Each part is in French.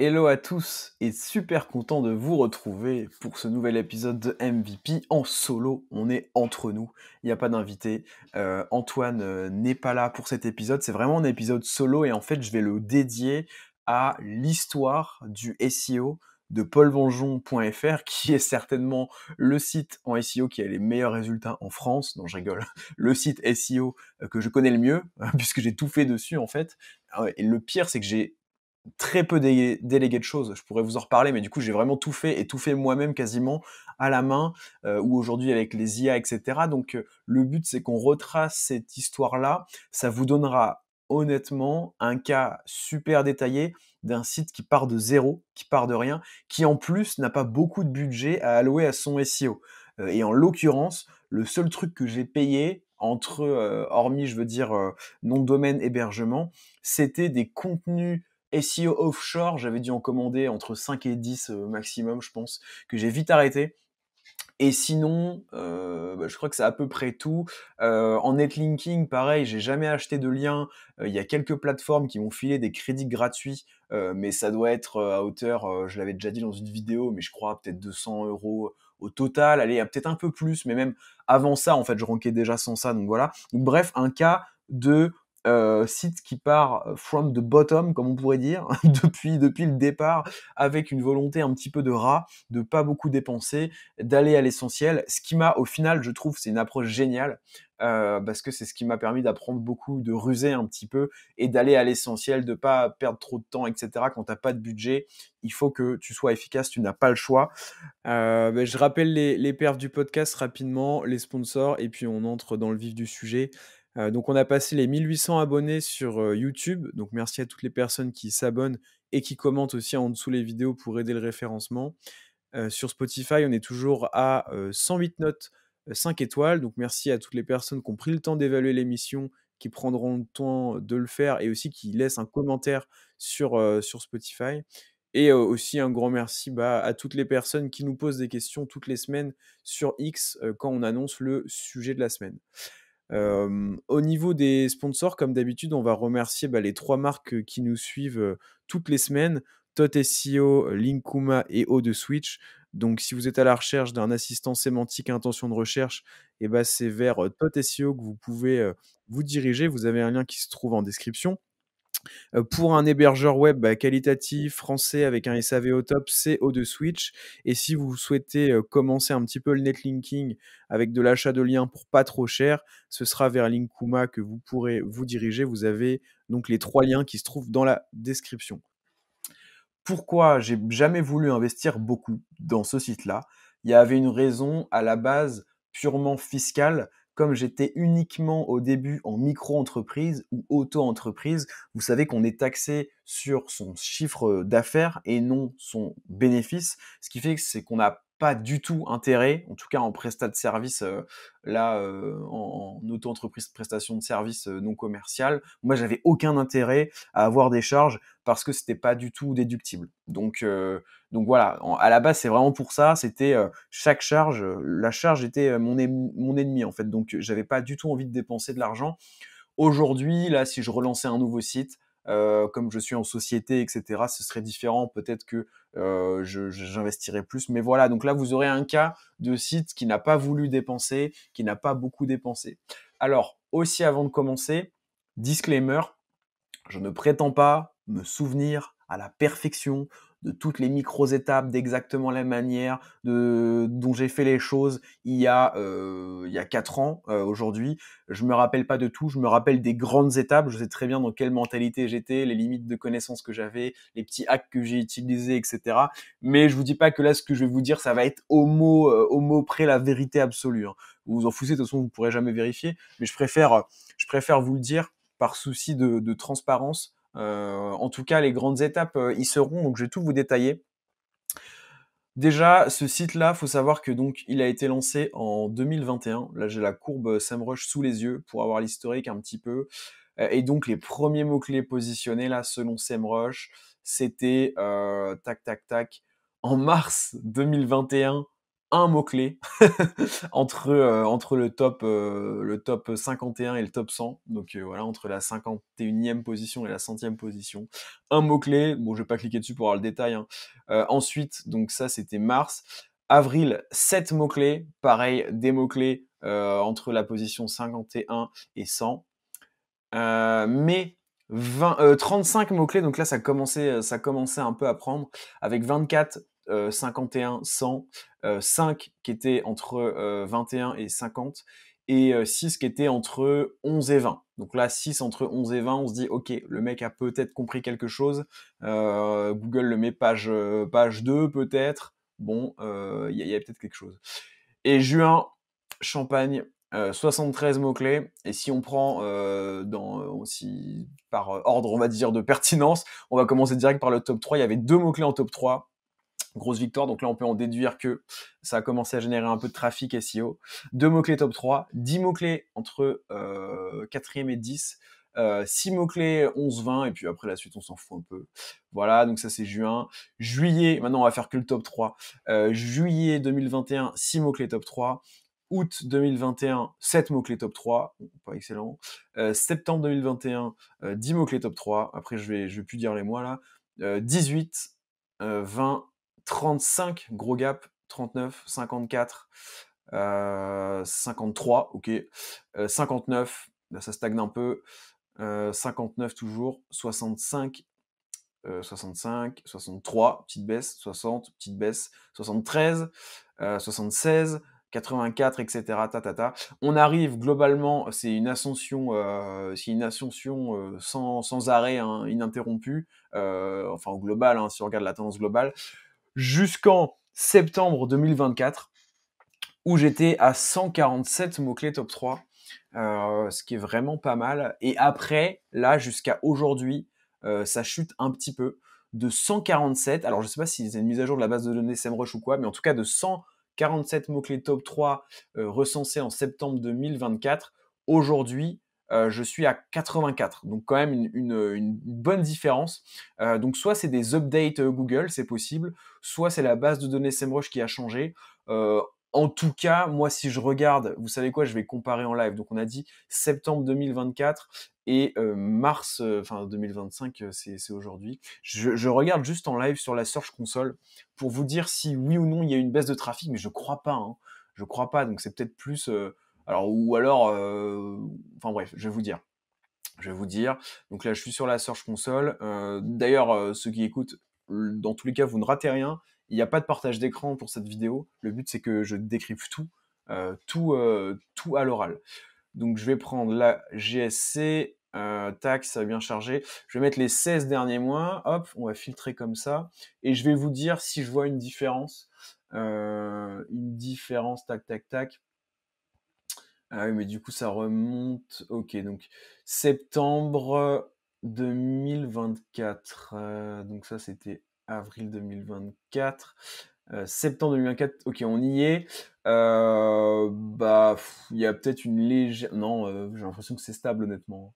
Hello à tous et super content de vous retrouver pour ce nouvel épisode de MVP en solo. On est entre nous, il n'y a pas d'invité. Antoine n'est pas là pour cet épisode, c'est vraiment un épisode solo et en fait je vais le dédier à l'histoire du SEO de paulvenjon.fr qui est certainement le site en SEO qui a les meilleurs résultats en France. Non, je rigole. Le site SEO que je connais le mieux puisque j'ai tout fait dessus en fait. Et le pire c'est que j'ai très peu délégué de choses. Je pourrais vous en reparler, mais du coup, j'ai vraiment tout fait et tout fait moi-même quasiment à la main, ou aujourd'hui avec les IA, et cetera. Donc, le but, c'est qu'on retrace cette histoire-là. Ça vous donnera honnêtement un cas super détaillé d'un site qui part de zéro, qui part de rien, qui en plus n'a pas beaucoup de budget à allouer à son SEO. Et en l'occurrence, le seul truc que j'ai payé entre, hormis, je veux dire, nom de domaine, hébergement, c'était des contenus SEO offshore, j'avais dû en commander entre 5 et 10 maximum, je pense, que j'ai vite arrêté. Et sinon, je crois que c'est à peu près tout. En netlinking, pareil, j'ai jamais acheté de lien. Il y a quelques plateformes qui m'ont filé des crédits gratuits, mais ça doit être à hauteur, je l'avais déjà dit dans une vidéo, mais je crois peut-être 200 € au total. Allez, peut-être un peu plus, mais même avant ça, en fait, je rankais déjà sans ça, donc voilà. Donc bref, un cas de site qui part from the bottom, comme on pourrait dire, depuis le départ, avec une volonté un petit peu de rat, de pas beaucoup dépenser, d'aller à l'essentiel. Ce qui m'a, au final, je trouve, c'est une approche géniale, parce que c'est ce qui m'a permis d'apprendre beaucoup, de ruser un petit peu et d'aller à l'essentiel, de pas perdre trop de temps, et cetera. Quand t'as pas de budget, il faut que tu sois efficace, tu n'as pas le choix. Je rappelle les perfs du podcast rapidement, les sponsors, et puis on entre dans le vif du sujet. Donc on a passé les 1800 abonnés sur YouTube, donc merci à toutes les personnes qui s'abonnent et qui commentent aussi en dessous les vidéos pour aider le référencement. Sur Spotify, on est toujours à 108 notes, 5 étoiles. Donc merci à toutes les personnes qui ont pris le temps d'évaluer l'émission, qui prendront le temps de le faire et aussi qui laissent un commentaire sur Spotify. Et aussi un grand merci à toutes les personnes qui nous posent des questions toutes les semaines sur X quand on annonce le sujet de la semaine. Au niveau des sponsors, comme d'habitude, on va remercier les 3 marques qui nous suivent toutes les semaines, Tot SEO, Linkuma et O de Switch. Donc si vous êtes à la recherche d'un assistant sémantique à intention de recherche, c'est vers Tot SEO que vous pouvez vous diriger. Vous avez un lien qui se trouve en description. Pour un hébergeur web qualitatif, français, avec un SAV au top, c'est O2 Switch. Et si vous souhaitez commencer un petit peu le netlinking avec de l'achat de liens pour pas trop cher, ce sera vers Linkuma que vous pourrez vous diriger. Vous avez donc les 3 liens qui se trouvent dans la description. Pourquoi j'ai jamais voulu investir beaucoup dans ce site-là? Il y avait une raison à la base purement fiscale. Comme j'étais uniquement au début en micro-entreprise ou auto-entreprise, vous savez qu'on est taxé sur son chiffre d'affaires et non son bénéfice. Ce qui fait que c'est qu'on n'a pas du tout intérêt, en tout cas en prestat de service, en auto-entreprise prestation de service non commercial. Moi, j'avais aucun intérêt à avoir des charges parce que c'était pas du tout déductible. Donc voilà, à la base, c'est vraiment pour ça. C'était chaque charge, la charge était mon ennemi en fait. Donc j'avais pas du tout envie de dépenser de l'argent. Aujourd'hui, là, si je relançais un nouveau site, comme je suis en société, et cetera, ce serait différent. Peut-être que j'investirais plus. Mais voilà, donc là, vous aurez un cas de site qui n'a pas voulu dépenser, qui n'a pas beaucoup dépensé. Alors, aussi avant de commencer, disclaimer, je ne prétends pas me souvenir à la perfection de toutes les micro-étapes, d'exactement la manière dont j'ai fait les choses il y a 4 ans aujourd'hui. Je me rappelle pas de tout, je me rappelle des grandes étapes, je sais très bien dans quelle mentalité j'étais, les limites de connaissances que j'avais, les petits hacks que j'ai utilisés, etc. Mais je vous dis pas que là, ce que je vais vous dire, ça va être au mot près la vérité absolue, hein. Vous vous en foutez, de toute façon, vous pourrez jamais vérifier, mais je préfère vous le dire par souci de transparence. En tout cas, les grandes étapes y seront, donc je vais tout vous détailler. Déjà, ce site-là, faut savoir que donc il a été lancé en 2021. Là, j'ai la courbe SEMrush sous les yeux pour avoir l'historique un petit peu. Et donc les premiers mots-clés positionnés là, selon SEMrush, c'était tac tac tac en mars 2021. un mot-clé entre le top 51 et le top 100. Donc voilà, entre la 51e position et la 100e position. Un mot-clé, bon, je vais pas cliquer dessus pour avoir le détail, hein. Ensuite, donc ça, c'était mars. Avril, 7 mots-clés. Pareil, des mots-clés entre la position 51 et 100. Mai, 35 mots-clés, donc là ça commençait un peu à prendre, avec 24, 51, 100, 5 qui étaient entre 21 et 50, et 6 qui étaient entre 11 et 20. Donc là, 6 entre 11 et 20, on se dit, ok, le mec a peut-être compris quelque chose. Google le met page 2 peut-être. Bon, y a peut-être quelque chose. Et juin, Champagne, 73 mots-clés. Et si on prend aussi par ordre, on va dire, de pertinence, on va commencer direct par le top 3. Il y avait 2 mots-clés en top 3. Grosse victoire, donc là on peut en déduire que ça a commencé à générer un peu de trafic SEO. 2 mots-clés top 3, 10 mots-clés entre 4e et 10, 6 mots-clés 11-20, et puis après la suite on s'en fout un peu. Voilà, donc ça c'est juin. Juillet, maintenant on va faire que le top 3. Juillet 2021, 6 mots-clés top 3. Août 2021, 7 mots-clés top 3, pas excellent. Septembre 2021, 10 mots-clés top 3. Après je vais plus dire les mois là. 18, 20, 35, gros gap, 39, 54, 53, ok, 59, là ça stagne un peu, 59 toujours, 65, 65, 63, petite baisse, 60, petite baisse, 73, 76, 84, etc. On arrive globalement, c'est une ascension sans arrêt, hein, ininterrompue, enfin au global, hein, si on regarde la tendance globale, jusqu'en septembre 2024, où j'étais à 147 mots-clés top 3, ce qui est vraiment pas mal. Et après, là, jusqu'à aujourd'hui, ça chute un petit peu, de 147, alors je sais pas si c'est une mise à jour de la base de données SEMrush ou quoi, mais en tout cas de 147 mots-clés top 3 recensés en septembre 2024, aujourd'hui, je suis à 84, donc quand même une bonne différence. Donc soit c'est des updates Google, c'est possible, soit c'est la base de données SEMrush qui a changé. En tout cas, moi, si je regarde, vous savez quoi, je vais comparer en live. Donc, on a dit septembre 2024 et mars, enfin 2025, c'est aujourd'hui. Je regarde juste en live sur la Search Console pour vous dire si oui ou non il y a une baisse de trafic, mais je crois pas, hein. Je crois pas, donc c'est peut-être plus. Enfin bref, je vais vous dire. Je vais vous dire. Donc là, je suis sur la Search Console. D'ailleurs, ceux qui écoutent, dans tous les cas, vous ne ratez rien. Il n'y a pas de partage d'écran pour cette vidéo. Le but, c'est que je décrypte tout à l'oral. Donc, je vais prendre la GSC. Tac, ça va bien charger. Je vais mettre les 16 derniers mois. Hop, on va filtrer comme ça. Et je vais vous dire si je vois une différence. Tac, tac, tac. Ah oui, mais du coup, ça remonte. Ok, donc septembre 2024. Donc ça, c'était avril 2024. Septembre 2024, ok, on y est. Il y a peut-être une légère. Non, j'ai l'impression que c'est stable, honnêtement.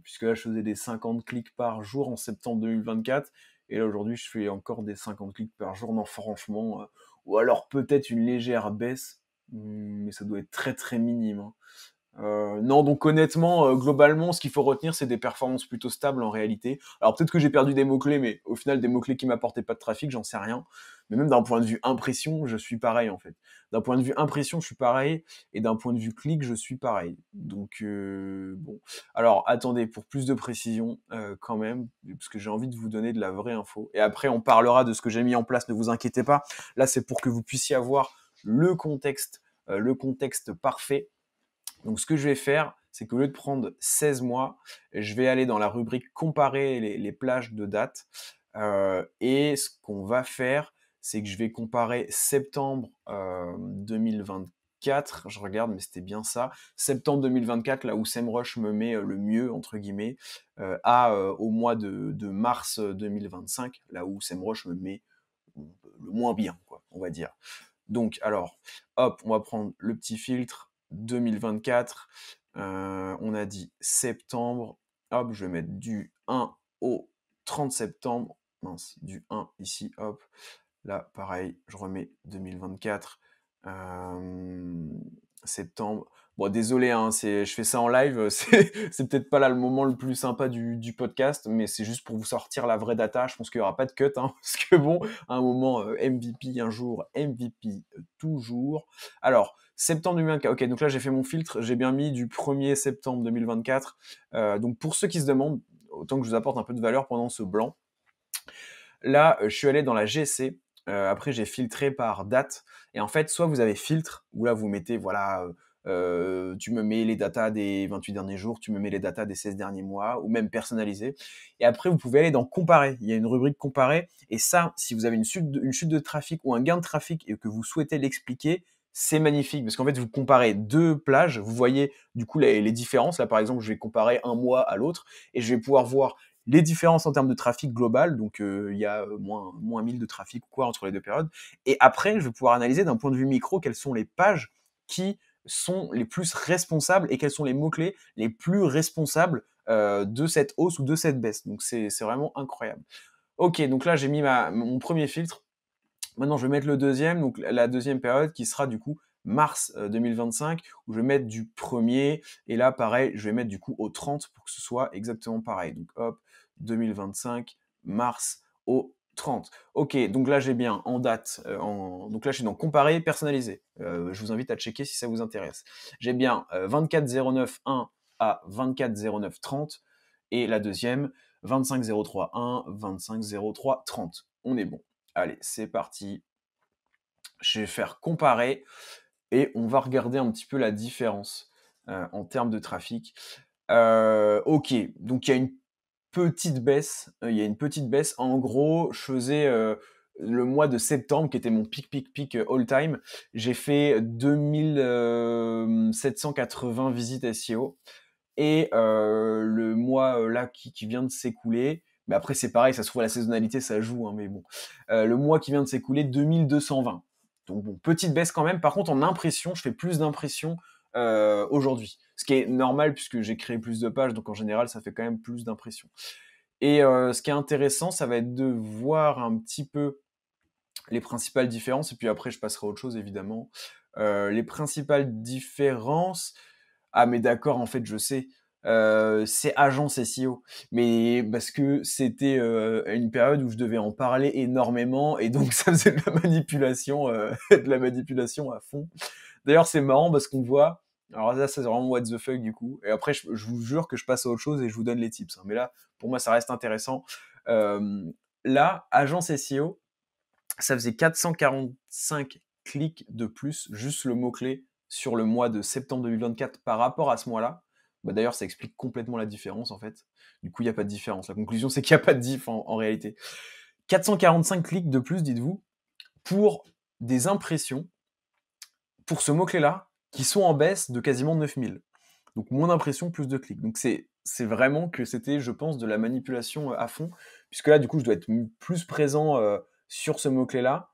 Puisque là, je faisais des 50 clics par jour en septembre 2024. Et là, aujourd'hui, je fais encore des 50 clics par jour. Non, franchement. Ou alors peut-être une légère baisse, mais ça doit être très très minime, hein. Non, donc honnêtement, globalement, ce qu'il faut retenir, c'est des performances plutôt stables en réalité. Alors peut-être que j'ai perdu des mots-clés, mais au final, des mots-clés qui m'apportaient pas de trafic, j'en sais rien. Mais même d'un point de vue impression, je suis pareil en fait. D'un point de vue impression, je suis pareil, et d'un point de vue clic, je suis pareil. Donc bon. Alors attendez, pour plus de précision, quand même, parce que j'ai envie de vous donner de la vraie info. Et après, on parlera de ce que j'ai mis en place, ne vous inquiétez pas. Là, c'est pour que vous puissiez avoir le contexte parfait. Donc ce que je vais faire, c'est qu'au lieu de prendre 16 mois, je vais aller dans la rubrique comparer les plages de date. Et ce qu'on va faire, c'est que je vais comparer septembre 2024. Je regarde, mais c'était bien ça. Septembre 2024, là où SEMrush me met le mieux, entre guillemets, au mois de mars 2025, là où SEMrush me met le moins bien, quoi, on va dire. Donc, alors, hop, on va prendre le petit filtre 2024. On a dit septembre. Hop, je vais mettre du 1 au 30 septembre. Mince, du 1 ici, hop. Là, pareil, je remets 2024, septembre. Bon, désolé, hein, je fais ça en live, c'est peut-être pas là le moment le plus sympa du podcast, mais c'est juste pour vous sortir la vraie data. Je pense qu'il y aura pas de cut, hein, parce que bon, à un moment, MVP un jour, MVP toujours. Alors, septembre 2024, ok, donc là j'ai fait mon filtre, j'ai bien mis du 1er septembre 2024. Donc pour ceux qui se demandent, autant que je vous apporte un peu de valeur pendant ce blanc, là, je suis allé dans la GC. Après, j'ai filtré par date. Et en fait, soit vous avez filtre, où là, vous mettez, voilà, tu me mets les datas des 28 derniers jours, tu me mets les datas des 16 derniers mois, ou même personnalisé. Et après, vous pouvez aller dans comparer. Il y a une rubrique comparer. Et ça, si vous avez une chute de trafic ou un gain de trafic et que vous souhaitez l'expliquer, c'est magnifique parce qu'en fait, vous comparez deux plages, vous voyez du coup les différences. Là, par exemple, je vais comparer un mois à l'autre et je vais pouvoir voir les différences en termes de trafic global, donc il y a moins 1000 de trafic ou quoi entre les deux périodes. Et après, je vais pouvoir analyser d'un point de vue micro quelles sont les pages qui sont les plus responsables et quels sont les mots-clés les plus responsables de cette hausse ou de cette baisse. Donc c'est vraiment incroyable. Ok, donc là j'ai mis mon premier filtre. Maintenant je vais mettre le deuxième, donc la deuxième période qui sera du coup mars 2025, où je vais mettre du premier, et là pareil, je vais mettre du coup au 30 pour que ce soit exactement pareil. Donc hop, 2025, mars au 30. Ok, donc là j'ai bien en date, donc là je suis dans comparer, personnalisé. Je vous invite à checker si ça vous intéresse. J'ai bien 24,09,1 à 24,09,30, et la deuxième 25,03,1, 25,03,30. On est bon. Allez, c'est parti. Je vais faire comparer et on va regarder un petit peu la différence en termes de trafic. Ok, donc il y a une petite baisse. Il y a une petite baisse. En gros, je faisais le mois de septembre, qui était mon pic all time. J'ai fait 2780 visites SEO. Et le mois là qui vient de s'écouler, mais après c'est pareil, ça se trouve à la saisonnalité, ça joue, hein, mais bon. Le mois qui vient de s'écouler, 2220. Donc bon, petite baisse quand même. Par contre, en impression, je fais plus d'impressions aujourd'hui. Ce qui est normal puisque j'ai créé plus de pages, donc en général, ça fait quand même plus d'impressions. Et ce qui est intéressant, ça va être de voir un petit peu les principales différences, et puis après je passerai à autre chose évidemment. Les principales différences, ah mais d'accord, en fait je sais, c'est agence SEO, mais parce que c'était une période où je devais en parler énormément, et donc ça faisait de la manipulation, de la manipulation à fond. D'ailleurs c'est marrant parce qu'on voit, alors là c'est vraiment what the fuck du coup, et après je vous jure que je passe à autre chose et je vous donne les tips, hein. Mais là pour moi ça reste intéressant. Euh, Là, agence SEO, ça faisait 445 clics de plus, juste le mot-clé, sur le mois de septembre 2024 par rapport à ce mois-là. Bah, d'ailleurs, ça explique complètement la différence, en fait. Du coup, il n'y a pas de différence. La conclusion, c'est qu'il n'y a pas de diff en réalité. 445 clics de plus, dites-vous, pour des impressions, pour ce mot-clé-là, qui sont en baisse de quasiment 9000. Donc moins d'impressions, plus de clics. Donc c'est vraiment que c'était, je pense, de la manipulation à fond, puisque là, du coup, je dois être plus présent sur ce mot-clé-là,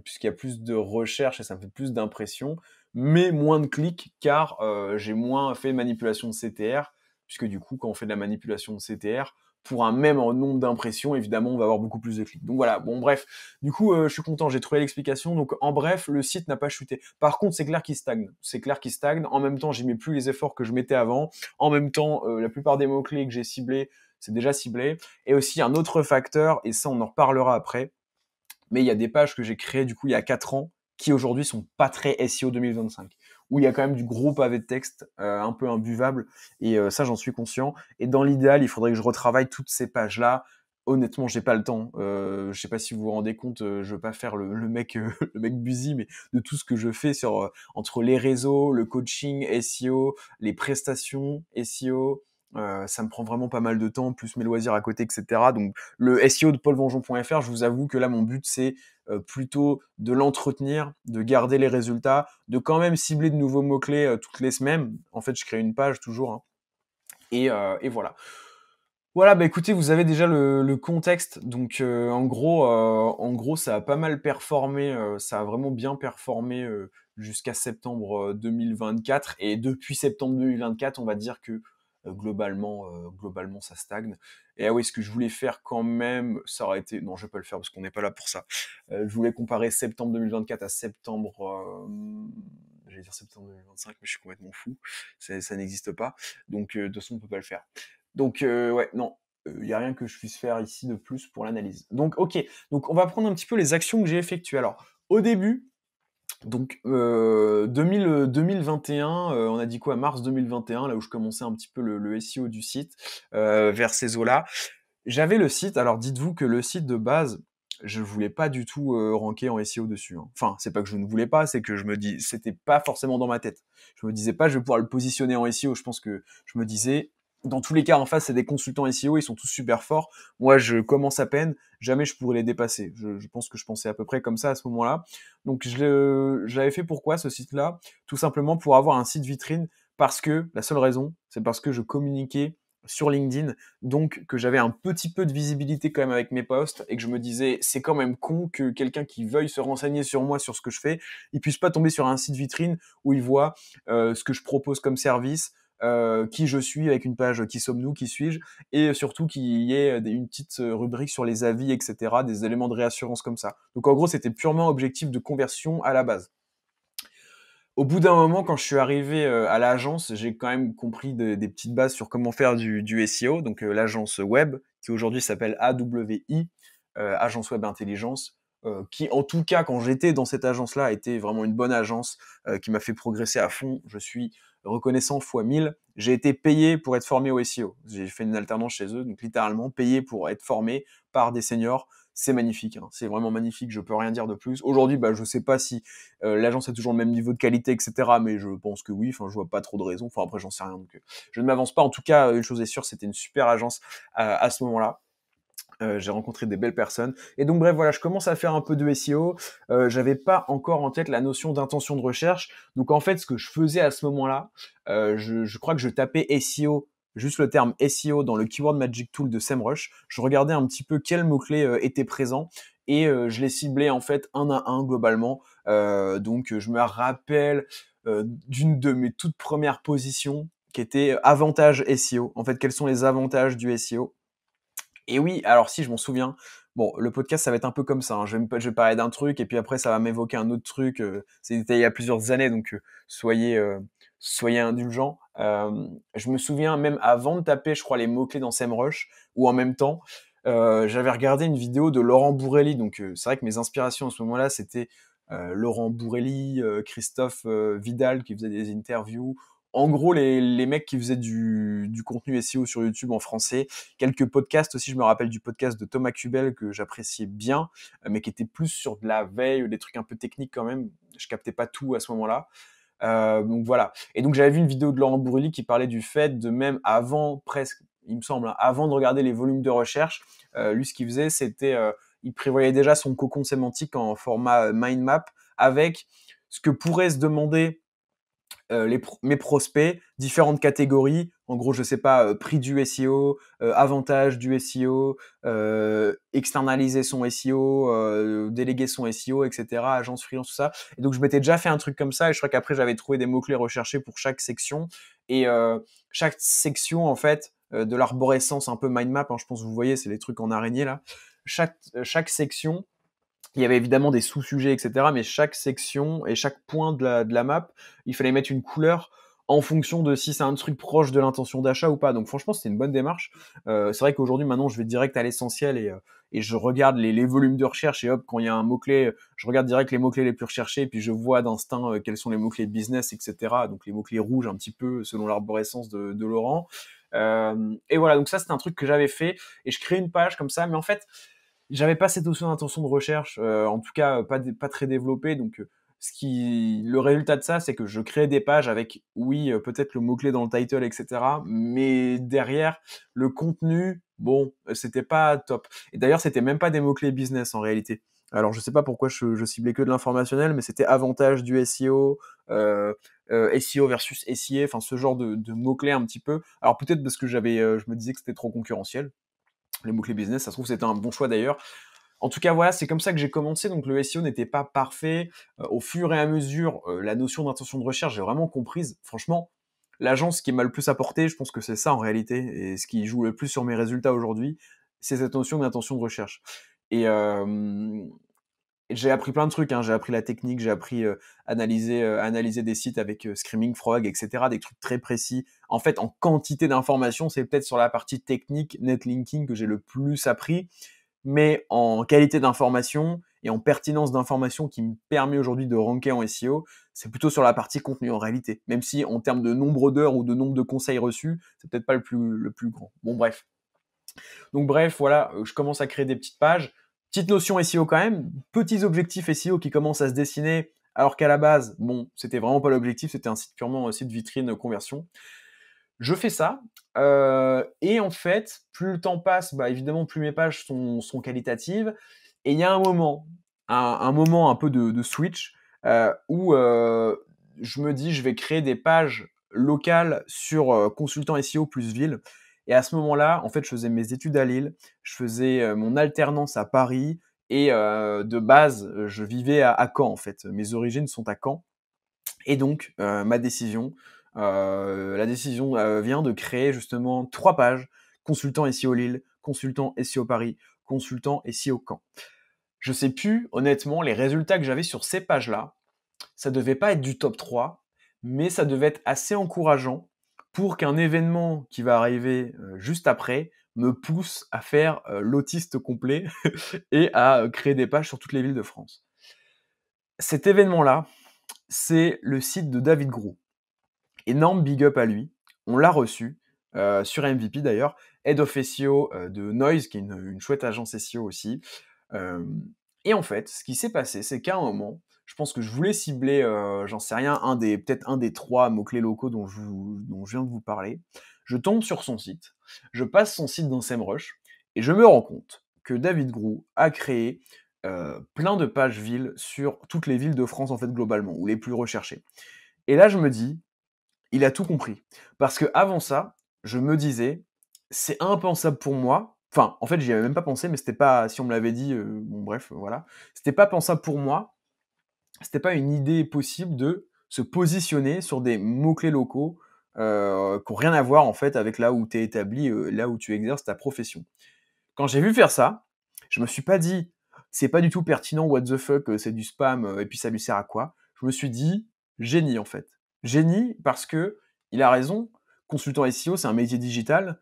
puisqu'il y a plus de recherches et ça me fait plus d'impressions, mais moins de clics, car j'ai moins fait de manipulation de CTR, puisque du coup, quand on fait de la manipulation de CTR, pour un même nombre d'impressions, évidemment, on va avoir beaucoup plus de clics. Donc voilà, bon bref, du coup, je suis content, j'ai trouvé l'explication. Donc en bref, le site n'a pas chuté. Par contre, c'est clair qu'il stagne. C'est clair qu'il stagne. En même temps, j'y mets plus les efforts que je mettais avant. En même temps, la plupart des mots-clés que j'ai ciblés, c'est déjà ciblé. Et aussi un autre facteur, et ça on en reparlera après, mais il y a des pages que j'ai créées du coup il y a 4 ans qui aujourd'hui sont pas très SEO 2025, où il y a quand même du gros pavé de texte, un peu imbuvable, et ça j'en suis conscient. Et dans l'idéal, il faudrait que je retravaille toutes ces pages-là. Honnêtement, j'ai pas le temps. Je sais pas si vous vous rendez compte, je veux pas faire le mec, le mec busy, mais de tout ce que je fais sur entre les réseaux, le coaching SEO, les prestations SEO, ça me prend vraiment pas mal de temps, plus mes loisirs à côté, etc. Donc le SEO de paulvengeon.fr, je vous avoue que là, mon but, c'est plutôt de l'entretenir, de garder les résultats, de quand même cibler de nouveaux mots-clés toutes les semaines. En fait, je crée une page toujours, hein. Et voilà. Voilà, bah écoutez, vous avez déjà le contexte. Donc en gros, ça a pas mal performé, ça a vraiment bien performé jusqu'à septembre 2024. Et depuis septembre 2024, on va dire que Globalement, ça stagne. Et ah oui, ce que je voulais faire quand même, ça aurait été... Non, je vais pas le faire parce qu'on n'est pas là pour ça. Je voulais comparer septembre 2024 à septembre... J'allais dire septembre 2025, mais je suis complètement fou. Ça n'existe pas. Donc, de toute façon, on peut pas le faire. Donc, ouais, non. Il n'y a rien que je puisse faire ici de plus pour l'analyse. Donc, ok. Donc, on va prendre un petit peu les actions que j'ai effectuées. Alors, au début, donc 2021, on a dit quoi? Mars 2021, là où je commençais un petit peu le SEO du site, vers ces eaux-là. J'avais le site, alors dites-vous que le site de base, je voulais pas du tout ranker en SEO dessus, hein. Enfin, c'est pas que je ne voulais pas, c'est que je me dis, c'était pas forcément dans ma tête. Je me disais pas, je vais pouvoir le positionner en SEO. Je pense que je me disais, dans tous les cas, en face, c'est des consultants SEO, ils sont tous super forts. Moi, je commence à peine, jamais je pourrais les dépasser. Je pense que je pensais à peu près comme ça à ce moment-là. Donc, je l'avais fait pourquoi ce site-là? Tout simplement pour avoir un site vitrine, parce que la seule raison, c'est parce que je communiquais sur LinkedIn, donc que j'avais un petit peu de visibilité quand même avec mes posts et que je me disais c'est quand même con que quelqu'un qui veuille se renseigner sur moi, sur ce que je fais, il puisse pas tomber sur un site vitrine où il voit ce que je propose comme service, qui je suis avec une page qui sommes-nous, qui suis-je, et surtout qu'il y ait une petite rubrique sur les avis, etc., des éléments de réassurance comme ça. Donc en gros c'était purement objectif de conversion à la base. Au bout d'un moment, quand je suis arrivé à l'agence, j'ai quand même compris des petites bases sur comment faire du SEO. Donc l'agence web, qui aujourd'hui s'appelle AWI, Agence Web Intelligence, qui en tout cas, quand j'étais dans cette agence-là, était vraiment une bonne agence qui m'a fait progresser à fond. Je suis reconnaissant fois 1000. J'ai été payé pour être formé au SEO. J'ai fait une alternance chez eux, donc littéralement payé pour être formé par des seniors. C'est magnifique, hein. C'est vraiment magnifique, je peux rien dire de plus. Aujourd'hui, je sais pas si l'agence a toujours le même niveau de qualité, etc. Mais je pense que oui, enfin, je vois pas trop de raisons. Enfin, après, j'en sais rien. Donc, je ne m'avance pas. En tout cas, une chose est sûre, c'était une super agence à ce moment-là. J'ai rencontré des belles personnes. Et donc, bref, voilà, je commence à faire un peu de SEO. J'avais pas encore en tête la notion d'intention de recherche. Donc, en fait, ce que je faisais à ce moment-là, je crois que je tapais SEO, juste le terme SEO dans le Keyword Magic Tool de SEMrush. Je regardais un petit peu quels mots-clés étaient présents et je les ciblais en fait un à un globalement. Donc, je me rappelle d'une de mes toutes premières positions qui était avantage SEO. En fait, quels sont les avantages du SEO? Et oui, alors si, je m'en souviens. Bon, le podcast, ça va être un peu comme ça, hein. Je vais parler d'un truc et puis après, ça va m'évoquer un autre truc. C'était il y a plusieurs années, donc soyez indulgents. Je me souviens même avant de taper, je crois, les mots-clés dans SEMrush, ou en même temps, j'avais regardé une vidéo de Laurent Bourrelli. Donc, c'est vrai que mes inspirations à ce moment-là, c'était Laurent Bourrelli, Christophe Vidal qui faisait des interviews. En gros, les mecs qui faisaient du contenu SEO sur YouTube en français, quelques podcasts aussi, je me rappelle du podcast de Thomas Cubel que j'appréciais bien, mais qui était plus sur de la veille, des trucs un peu techniques quand même. Je captais pas tout à ce moment-là. Donc voilà. Et donc j'avais vu une vidéo de Laurent Bourrelli qui parlait du fait de même avant, presque, il me semble, hein, avant de regarder les volumes de recherche, lui ce qu'il faisait, c'était, il prévoyait déjà son cocon sémantique en format mind map avec ce que pourraient se demander mes prospects, différentes catégories. En gros, je sais pas, prix du SEO, avantage du SEO, externaliser son SEO, déléguer son SEO, etc., agence freelance, tout ça. Et donc, je m'étais déjà fait un truc comme ça et je crois qu'après, j'avais trouvé des mots-clés recherchés pour chaque section. Et chaque section, en fait, de l'arborescence un peu mind map, hein, je pense que vous voyez, c'est les trucs en araignée là. Chaque section, il y avait évidemment des sous-sujets, etc. Mais chaque section et chaque point de la map, il fallait mettre une couleur en fonction de si c'est un truc proche de l'intention d'achat ou pas. Donc franchement, c'était une bonne démarche. C'est vrai qu'aujourd'hui, maintenant, je vais direct à l'essentiel et je regarde les volumes de recherche et hop, quand il y a un mot-clé, je regarde direct les mots-clés les plus recherchés et puis je vois d'instinct quels sont les mots-clés business, etc. Donc les mots-clés rouges un petit peu selon l'arborescence de Laurent. Et voilà, donc ça, c'était un truc que j'avais fait et je crée une page comme ça. Mais en fait, j'avais pas cette notion d'intention de recherche, en tout cas pas très développée. Donc le résultat de ça, c'est que je créais des pages avec, oui, peut-être le mot-clé dans le title, etc. Mais derrière, le contenu, bon, c'était pas top. Et d'ailleurs, c'était même pas des mots-clés business en réalité. Alors, je sais pas pourquoi je ciblais que de l'informationnel, mais c'était avantage du SEO, SEO versus SIA, enfin ce genre de mots-clés un petit peu. Alors peut-être parce que je me disais que c'était trop concurrentiel, les mots-clés business, ça se trouve c'était un bon choix d'ailleurs. En tout cas, voilà, c'est comme ça que j'ai commencé. Donc, le SEO n'était pas parfait. Au fur et à mesure, la notion d'intention de recherche, j'ai vraiment comprise. Franchement, l'agence qui m'a le plus apporté, je pense que c'est ça en réalité, et ce qui joue le plus sur mes résultats aujourd'hui, c'est cette notion d'intention de recherche. Et j'ai appris plein de trucs, hein. J'ai appris la technique, j'ai appris analyser des sites avec Screaming Frog, etc. Des trucs très précis. En fait, en quantité d'informations, c'est peut-être sur la partie technique, netlinking, que j'ai le plus appris. Mais en qualité d'information et en pertinence d'information qui me permet aujourd'hui de ranker en SEO, c'est plutôt sur la partie contenu en réalité. Même si en termes de nombre d'heures ou de nombre de conseils reçus, c'est peut-être pas le plus grand. Bon, bref. Donc bref, voilà, je commence à créer des petites pages. Petite notion SEO quand même, petits objectifs SEO qui commencent à se dessiner, alors qu'à la base, bon, c'était vraiment pas l'objectif, c'était un site purement un site vitrine conversion. Je fais ça, et en fait, plus le temps passe, bah, évidemment, plus mes pages sont qualitatives. Et il y a un moment un peu de switch, où je me dis: «Je vais créer des pages locales sur, consultant SEO plus ville». Et à ce moment-là, en fait, je faisais mes études à Lille, je faisais, mon alternance à Paris et de base, je vivais à Caen, en fait. Mes origines sont à Caen et donc la décision, vient de créer justement 3 pages: consultant SEO Lille, consultant SEO Paris, consultant SEO Caen. Je sais plus honnêtement les résultats que j'avais sur ces pages-là. Ça devait pas être du top 3, mais ça devait être assez encourageant pour qu'un événement qui va arriver, juste après me pousse à faire, l'autiste complet et à, créer des pages sur toutes les villes de France. Cet événement-là, c'est le site de David Groux. Énorme big up à lui. On l'a reçu, sur MVP d'ailleurs, Head of SEO, de Noise, qui est une chouette agence SEO aussi. Hem et en fait, ce qui s'est passé, c'est qu'à un moment, je pense que je voulais cibler, j'en sais rien, peut-être un des 3 mots-clés locaux dont je viens de vous parler. Je tombe sur son site, je passe son site dans SEMrush et je me rends compte que David Groux a créé, plein de pages villes sur toutes les villes de France, en fait, globalement, ou les plus recherchées. Et là, je me dis: «Il a tout compris». Parce qu'avant ça, je me disais: «C'est impensable pour moi». Enfin, en fait, j'y avais même pas pensé, mais c'était pas si on me l'avait dit, bon bref, voilà. C'était pas pensable pour moi, c'était pas une idée possible de se positionner sur des mots-clés locaux, qui ont rien à voir en fait avec là où tu es établi, là où tu exerces ta profession. Quand j'ai vu faire ça, je me suis pas dit: «C'est pas du tout pertinent, what the fuck, c'est du spam, et puis ça lui sert à quoi?» Je me suis dit: «Génie» en fait. Génie parce que il a raison, consultant SEO, c'est un métier digital.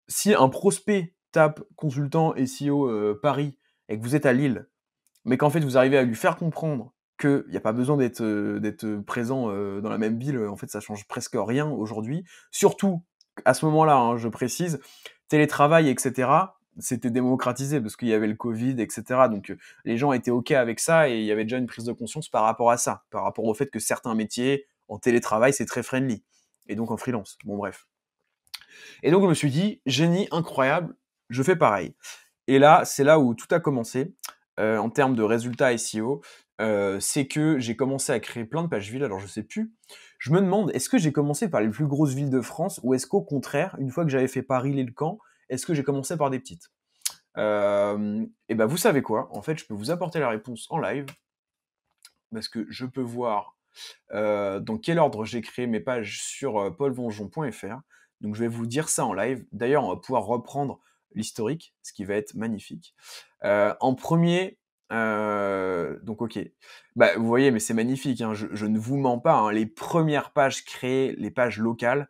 Si un prospect tape consultant SEO, Paris et que vous êtes à Lille, mais qu'en fait vous arrivez à lui faire comprendre qu'il y a pas besoin d'être présent, dans la même ville, en fait ça change presque rien aujourd'hui. Surtout à ce moment-là, hein, je précise, télétravail et cetera, c'était démocratisé parce qu'il y avait le covid et cetera, donc les gens étaient OK avec ça et il y avait déjà une prise de conscience par rapport à ça, par rapport au fait que certains métiers en télétravail, c'est très friendly et donc en freelance. Bon bref. Et donc je me suis dit: «Génie, incroyable, je fais pareil». Et là, c'est là où tout a commencé, en termes de résultats SEO, c'est que j'ai commencé à créer plein de pages villes. Alors je sais plus, je me demande, est-ce que j'ai commencé par les plus grosses villes de France ou est-ce qu'au contraire, une fois que j'avais fait Paris, Lille, Caen, est-ce que j'ai commencé par des petites? Et bah, vous savez quoi? En fait, je peux vous apporter la réponse en live parce que je peux voir, dans quel ordre j'ai créé mes pages sur, paulvonjon.fr. Donc je vais vous dire ça en live. D'ailleurs, on va pouvoir reprendre l'historique, ce qui va être magnifique. En premier, donc OK. Bah, vous voyez, mais c'est magnifique, hein, je ne vous mens pas, hein, les premières pages créées, les pages locales,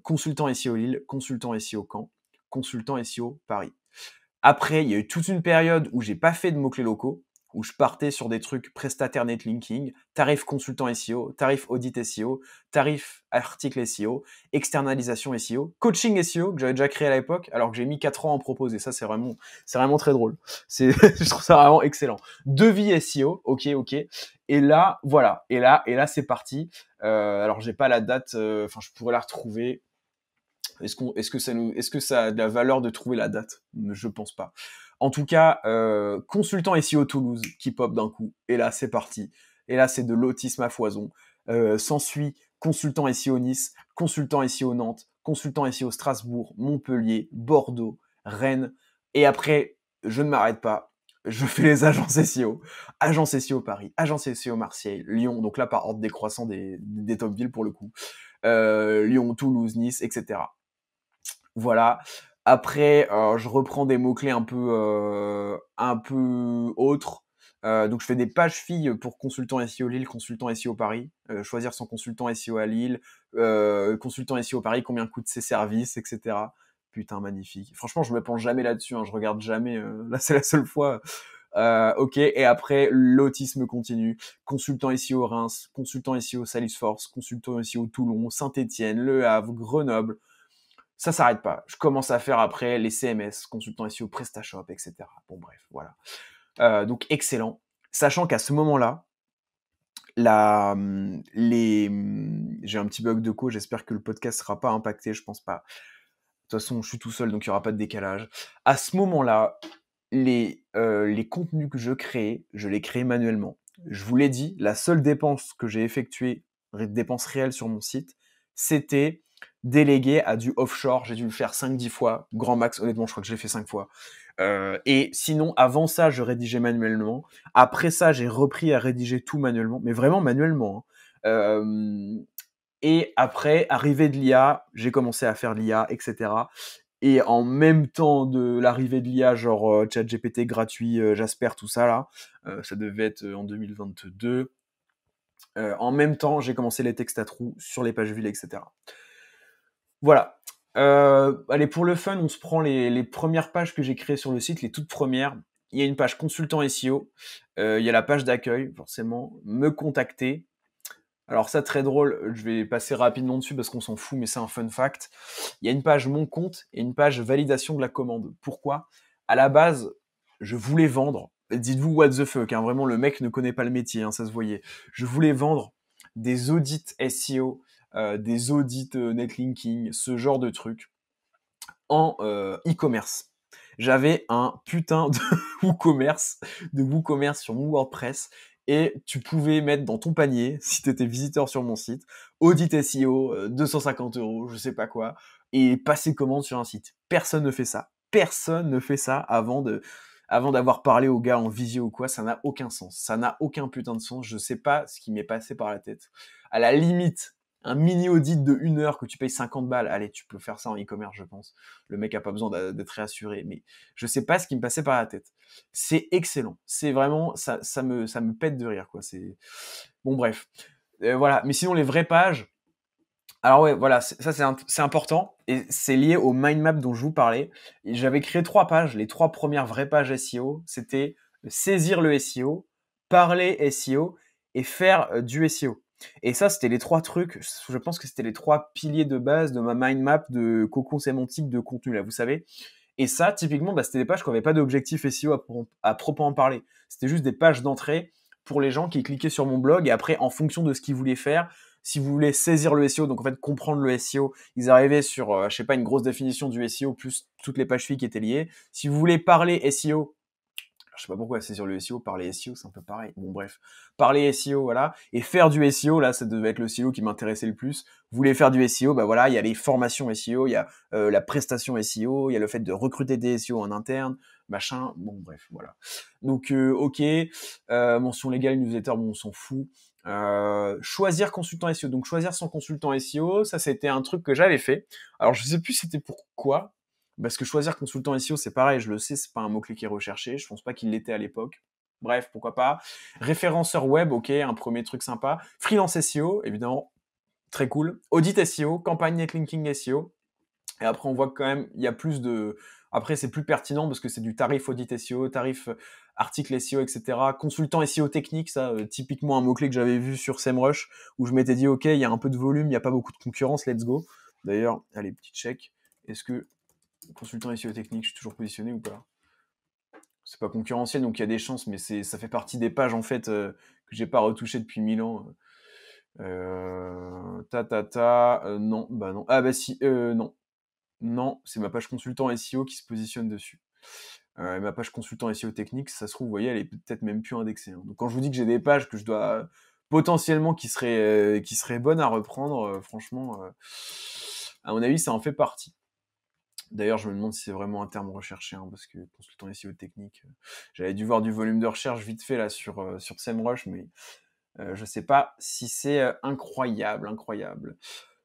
consultant SEO Lille, consultant SEO Caen, consultant SEO Paris. Après, il y a eu toute une période où j'ai pas fait de mots-clés locaux, où je partais sur des trucs prestataire netlinking, tarif consultant SEO, tarif audit SEO, tarif article SEO, externalisation SEO, coaching SEO que j'avais déjà créé à l'époque, alors que j'ai mis 4 ans à en proposer. Ça, c'est vraiment très drôle. Je trouve ça vraiment excellent. Devis SEO, ok. Et là, voilà. Et là, c'est parti. Alors, j'ai pas la date. Enfin, je pourrais la retrouver. Est-ce que ça a de la valeur de trouver la date? Je pense pas. En tout cas, consultant SEO Toulouse qui pop d'un coup. Et là, c'est parti. Et là, c'est de l'autisme à foison. S'ensuit consultant SEO Nice, consultant SEO Nantes, consultant SEO Strasbourg, Montpellier, Bordeaux, Rennes. Et après, je ne m'arrête pas. Je fais les agences SEO. Agence SEO Paris, agence SEO Marseille, Lyon. Donc là, par ordre décroissant des top villes pour le coup. Lyon, Toulouse, Nice, etc. Voilà. Après, je reprends des mots-clés un peu autres. Donc je fais des pages filles pour consultant SEO Lille, consultant SEO Paris, choisir son consultant SEO à Lille, consultant SEO Paris, combien coûtent ses services, etc. Putain, magnifique. Franchement, je me penche jamais là-dessus, hein, je regarde jamais. Là, c'est la seule fois. Ok, et après, l'autisme continue. Consultant SEO Reims, consultant SEO Salesforce, consultant SEO Toulon, Saint-Étienne, Le Havre, Grenoble. Ça s'arrête pas. Je commence à faire après les CMS, consultant SEO, PrestaShop, etc. Bon bref, voilà. Donc excellent. Sachant qu'à ce moment-là, j'ai un petit bug de code, j'espère que le podcast sera pas impacté, je pense pas. De toute façon, je suis tout seul, donc il y aura pas de décalage. À ce moment-là, les contenus que je crée, je les crée manuellement. Je vous l'ai dit, la seule dépense que j'ai effectuée, dépense réelle sur mon site, c'était délégué à du offshore. J'ai dû le faire 5-10 fois, grand max. Honnêtement, je crois que je l'ai fait 5 fois. Et sinon, avant ça, je rédigeais manuellement. Après ça, j'ai repris à rédiger tout manuellement, mais vraiment manuellement, hein. Et après, arrivée de l'IA, j'ai commencé à faire l'IA, etc. Et en même temps de l'arrivée de l'IA, genre ChatGPT gratuit, Jasper, tout ça là, ça devait être en 2022. En même temps, j'ai commencé les textes à trous sur les pages villes, etc. Voilà. Allez, pour le fun, on se prend les premières pages que j'ai créées sur le site, les toutes premières. Il y a une page consultant SEO, il y a la page d'accueil, forcément, me contacter. Alors ça, très drôle, je vais passer rapidement dessus parce qu'on s'en fout, mais c'est un fun fact. Il y a une page mon compte et une page validation de la commande. Pourquoi ? À la base, je voulais vendre, dites-vous what the fuck, hein, vraiment le mec ne connaît pas le métier, hein, ça se voyait. Je voulais vendre des audits SEO, des audits netlinking, ce genre de trucs en e-commerce. J'avais un putain de WooCommerce sur mon WordPress et tu pouvais mettre dans ton panier, si tu étais visiteur sur mon site, audit SEO, 250 €, je sais pas quoi, et passer commande sur un site. Personne ne fait ça. Personne ne fait ça avant d'avoir parlé au gars en visio ou quoi, ça n'a aucun sens. Ça n'a aucun putain de sens. Je sais pas ce qui m'est passé par la tête. À la limite, un mini audit de 1 heure que tu payes 50 balles, allez, tu peux faire ça en e-commerce, je pense. Le mec a pas besoin d'être réassuré, mais je sais pas ce qui me passait par la tête. C'est excellent. C'est vraiment, ça me pète de rire, quoi. C'est, bon, bref. Voilà. Mais sinon, les vraies pages, alors ouais, voilà, ça c'est important et c'est lié au mind map dont je vous parlais. Et j'avais créé 3 pages, les 3 premières vraies pages SEO, c'était saisir le SEO, parler SEO et faire du SEO. Et ça, c'était les 3 trucs, je pense que c'était les 3 piliers de base de ma mind map de cocon sémantique de contenu là, vous savez. Et ça, typiquement, bah, c'était des pages qui n'avaient pas d'objectif SEO à proprement parler. C'était juste des pages d'entrée pour les gens qui cliquaient sur mon blog et après, en fonction de ce qu'ils voulaient faire, si vous voulez saisir le SEO, donc en fait comprendre le SEO, ils arrivaient sur, je sais pas, une grosse définition du SEO plus toutes les pages filles qui étaient liées. Si vous voulez parler SEO, je sais pas pourquoi saisir le SEO, parler SEO, c'est un peu pareil. Bon bref, parler SEO, voilà, et faire du SEO, là, ça devait être le silo qui m'intéressait le plus. Vous voulez faire du SEO, bah voilà, il y a les formations SEO, il y a la prestation SEO, il y a le fait de recruter des SEO en interne, machin. Bon bref, voilà. Donc ok, mention légale, newsletter, bon on s'en fout. Choisir consultant SEO, donc choisir son consultant SEO, ça c'était un truc que j'avais fait. Alors je sais plus c'était pourquoi, parce que choisir consultant SEO, c'est pareil, je le sais, c'est pas un mot-clé qui est recherché, je pense pas qu'il l'était à l'époque. Bref, pourquoi pas. Référenceur web, ok, un premier truc sympa. Freelance SEO, évidemment, très cool. Audit SEO, campagne netlinking SEO. Et après, on voit que quand même, il y a plus de... Après, c'est plus pertinent parce que c'est du tarif audit SEO, tarif article SEO, etc. Consultant SEO technique, ça, typiquement un mot-clé que j'avais vu sur SEMrush, où je m'étais dit, ok, il y a un peu de volume, il n'y a pas beaucoup de concurrence, let's go. D'ailleurs, allez, petit check. Est-ce que consultant SEO technique, je suis toujours positionné ou pas? C'est pas concurrentiel, donc il y a des chances, mais ça fait partie des pages en fait que j'ai pas retouchées depuis 1000 ans. Non, bah non. Ah bah si, non. Non, c'est ma page consultant SEO qui se positionne dessus. Ma page consultant SEO technique, ça se trouve, vous voyez, elle est peut-être même plus indexée, hein. Donc quand je vous dis que j'ai des pages que je dois potentiellement qui seraient bonnes à reprendre, franchement, à mon avis, ça en fait partie. D'ailleurs, je me demande si c'est vraiment un terme recherché, hein, parce que consultant SEO technique, j'avais dû voir du volume de recherche vite fait là sur SEMrush, mais je sais pas si c'est incroyable.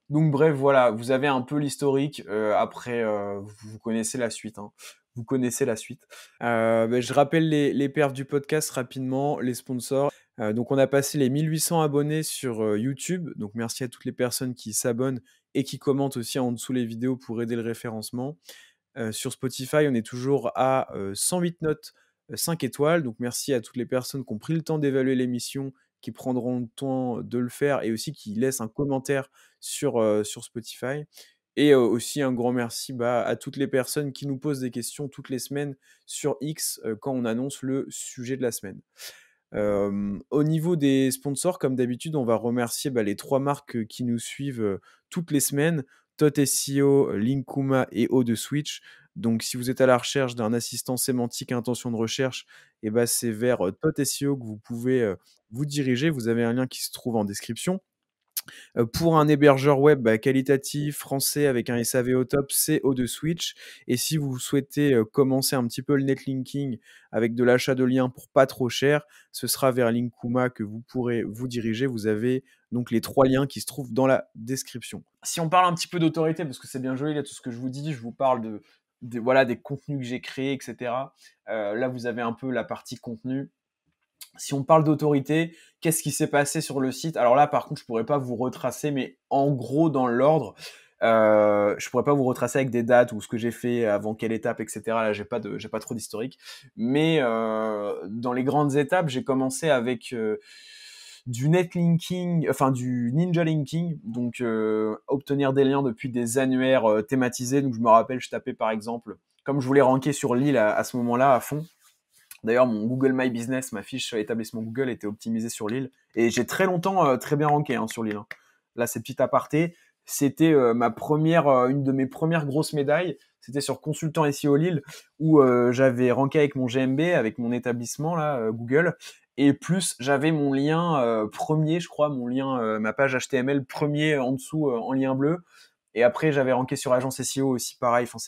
Donc bref, voilà, vous avez un peu l'historique. Après, vous connaissez la suite, hein. Vous connaissez la suite. Je rappelle les perfs du podcast rapidement, les sponsors. Donc on a passé les 1800 abonnés sur YouTube. Donc merci à toutes les personnes qui s'abonnent et qui commentent aussi en dessous les vidéos pour aider le référencement. Sur Spotify, on est toujours à 108 notes, 5 étoiles. Donc merci à toutes les personnes qui ont pris le temps d'évaluer l'émission, qui prendront le temps de le faire et aussi qui laissent un commentaire sur Spotify. Et aussi un grand merci à toutes les personnes qui nous posent des questions toutes les semaines sur X quand on annonce le sujet de la semaine. Au niveau des sponsors, comme d'habitude, on va remercier les 3 marques qui nous suivent toutes les semaines, Tot SEO, Linkuma et O de Switch. Donc si vous êtes à la recherche d'un assistant sémantique à intention de recherche, c'est vers Tot SEO que vous pouvez vous diriger. Vous avez un lien qui se trouve en description. Pour un hébergeur web qualitatif, français, avec un SAV au top, c'est O2 Switch. Et si vous souhaitez commencer un petit peu le netlinking avec de l'achat de liens pour pas trop cher, ce sera vers Linkuma que vous pourrez vous diriger. Vous avez donc les 3 liens qui se trouvent dans la description. Si on parle un petit peu d'autorité, parce que c'est bien joli là tout ce que je vous dis, je vous parle voilà, des contenus que j'ai créés, etc. Là, vous avez un peu la partie contenu. Si on parle d'autorité, qu'est-ce qui s'est passé sur le site? Alors là, par contre, je pourrais pas vous retracer, mais en gros, dans l'ordre, je pourrais pas vous retracer avec des dates ou ce que j'ai fait avant quelle étape, etc. Là, j'ai pas trop d'historique. Mais dans les grandes étapes, j'ai commencé avec du netlinking, enfin du ninja linking, donc obtenir des liens depuis des annuaires thématisés. Donc je me rappelle, je tapais par exemple, comme je voulais ranker sur Lille à ce moment-là à fond. D'ailleurs, mon Google My Business, ma fiche établissement Google, était optimisée sur Lille. Et j'ai très longtemps très bien ranké sur Lille. Hein. Là, c'est petit aparté. C'était une de mes premières grosses médailles. C'était sur Consultant SEO Lille, où j'avais ranké avec mon GMB, avec mon établissement là, Google. Et plus, j'avais mon lien premier, je crois, mon lien, ma page HTML premier en dessous en lien bleu. Et après, j'avais ranké sur Agence SEO aussi, pareil. Enfin,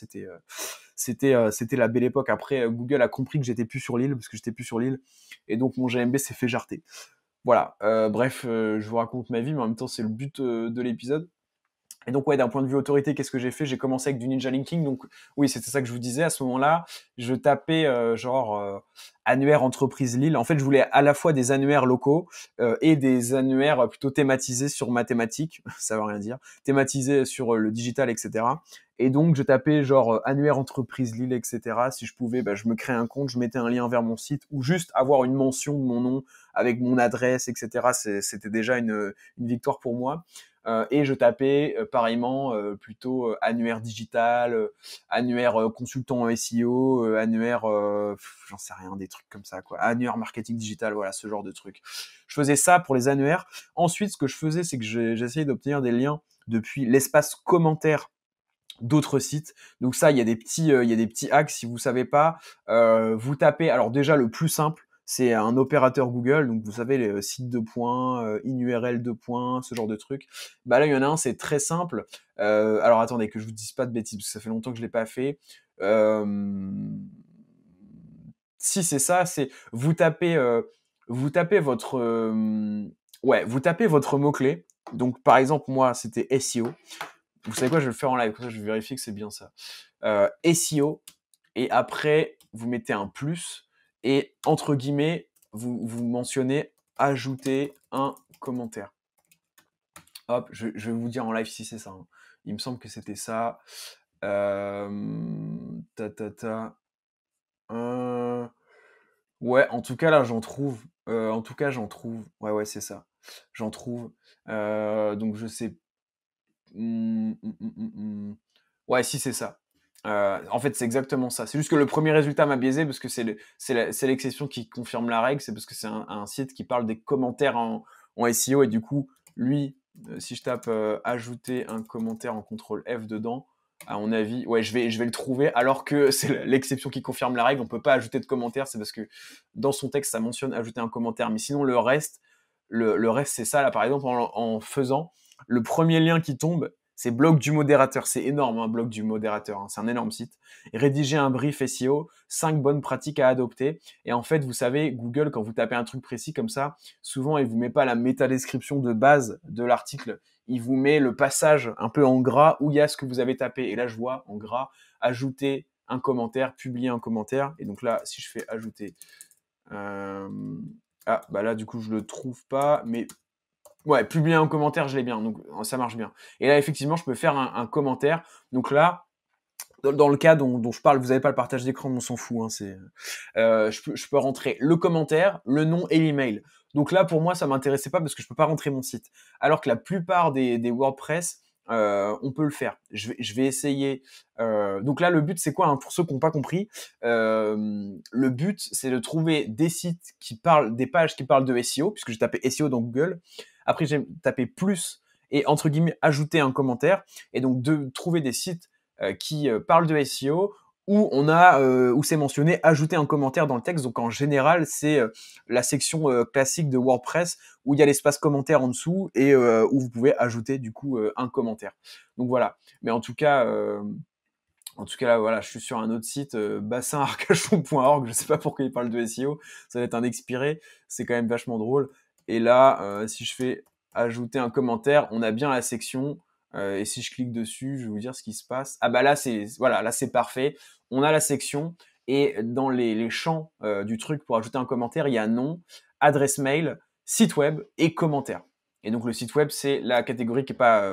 c'était la belle époque. Après, Google a compris que j'étais plus sur l'île, parce que j'étais plus sur l'île. Et donc, mon GMB s'est fait jarter. Voilà. Bref, je vous raconte ma vie, mais en même temps, c'est le but de l'épisode. Et donc, ouais, d'un point de vue autorité, qu'est-ce que j'ai fait? J'ai commencé avec du ninja linking. Donc, oui, c'était ça que je vous disais. À ce moment-là, je tapais annuaire entreprise Lille. En fait, je voulais à la fois des annuaires locaux et des annuaires plutôt thématisés sur mathématiques. Ça veut rien dire. Thématisés sur le digital, etc. Et donc, je tapais annuaire entreprise Lille, etc. Si je pouvais, je me créais un compte, je mettais un lien vers mon site ou juste avoir une mention de mon nom avec mon adresse, etc. C'était déjà une victoire pour moi. Et je tapais pareillement plutôt annuaire digital, annuaire consultant en SEO, annuaire, j'en sais rien, des trucs comme ça, quoi. Annuaire marketing digital, voilà, ce genre de trucs. Je faisais ça pour les annuaires. Ensuite, ce que je faisais, c'est que j'essayais d'obtenir des liens depuis l'espace commentaire d'autres sites. Donc ça, il y a des petits hacks si vous savez pas. Vous tapez, alors déjà le plus simple, c'est un opérateur Google, donc vous savez les sites de points, InURL de points, ce genre de trucs. Là il y en a un, c'est très simple. Alors attendez que je vous dise pas de bêtises parce que ça fait longtemps que je l'ai pas fait. Si c'est ça, c'est vous tapez votre vous tapez votre mot clé. Donc par exemple moi c'était SEO. Vous savez quoi, je vais le faire en live, comme ça je vais vérifier que c'est bien ça. SEO, et après, vous mettez un plus, et entre guillemets, vous mentionnez ajouter un commentaire. Hop, je vais vous dire en live si c'est ça. Hein. Il me semble que c'était ça. Ouais, en tout cas, là, j'en trouve. Ouais, c'est ça. J'en trouve. Donc, je sais. Ouais, si, c'est ça. En fait, c'est exactement ça. C'est juste que le premier résultat m'a biaisé parce que c'est l'exception qui confirme la règle. C'est parce que c'est un site qui parle des commentaires en SEO. Et du coup, lui, si je tape ajouter un commentaire en CTRL F dedans, à mon avis, ouais, je vais le trouver. Alors que c'est l'exception qui confirme la règle. On peut pas ajouter de commentaire. C'est parce que dans son texte, ça mentionne ajouter un commentaire. Mais sinon, le reste, c'est ça. Là, par exemple, en faisant le premier lien qui tombe, C'est blog du modérateur, c'est énorme, hein, blog du modérateur, hein, c'est un énorme site. Rédiger un brief SEO, 5 bonnes pratiques à adopter. Et en fait, vous savez, Google, quand vous tapez un truc précis comme ça, souvent, il vous met pas la métadescription de base de l'article. Il vous met le passage un peu en gras où il y a ce que vous avez tapé. Et là, je vois en gras, ajouter un commentaire, publier un commentaire. Et donc là, si je fais ajouter... Ah, bah là, du coup, je le trouve pas, mais ouais, publier un commentaire, je l'ai bien, donc ça marche bien. Et là, effectivement, je peux faire un commentaire. Donc là, dans le cas dont je parle, vous n'avez pas le partage d'écran, on s'en fout. Hein, je peux rentrer le commentaire, le nom et l'email. Donc là, pour moi, ça m'intéressait pas parce que je peux pas rentrer mon site. Alors que la plupart des WordPress, on peut le faire. Je vais essayer. Donc là, le but, c'est quoi, hein, pour ceux qui n'ont pas compris, le but, c'est de trouver des sites qui parlent, des pages qui parlent de SEO, puisque j'ai tapé SEO dans Google. Après, j'ai tapé plus et entre guillemets ajouter un commentaire. Et donc de trouver des sites qui parle de SEO où c'est mentionné ajouter un commentaire dans le texte. Donc en général, c'est la section classique de WordPress où il y a l'espace commentaire en dessous et où vous pouvez ajouter du coup un commentaire. Donc voilà. Mais en tout cas, là, voilà, je suis sur un autre site, bassinarcachon.org. Je sais pas pourquoi il parle de SEO. Ça va être un expiré. C'est quand même vachement drôle. Et là, si je fais ajouter un commentaire, on a bien la section. Et si je clique dessus, je vais vous dire ce qui se passe. Ah bah là, là, c'est parfait. On a la section. Et dans les champs du truc pour ajouter un commentaire, il y a nom, adresse mail, site web et commentaire. Et donc le site web, c'est la catégorie qui est pas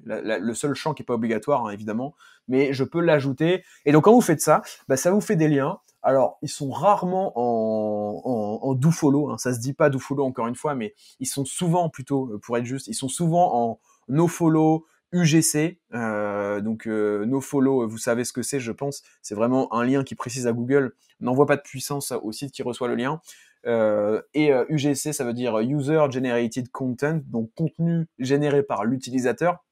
le seul champ qui est pas obligatoire, hein, évidemment, mais je peux l'ajouter. Et donc quand vous faites ça, bah, ça vous fait des liens. Alors ils sont rarement en dofollow, hein, ça se dit pas dofollow encore une fois, mais ils sont souvent plutôt, pour être juste, ils sont souvent en nofollow, UGC. Donc nofollow, vous savez ce que c'est, je pense. C'est vraiment un lien qui précise à Google, n'envoie pas de puissance au site qui reçoit le lien. UGC, ça veut dire User Generated Content, donc contenu généré par l'utilisateur,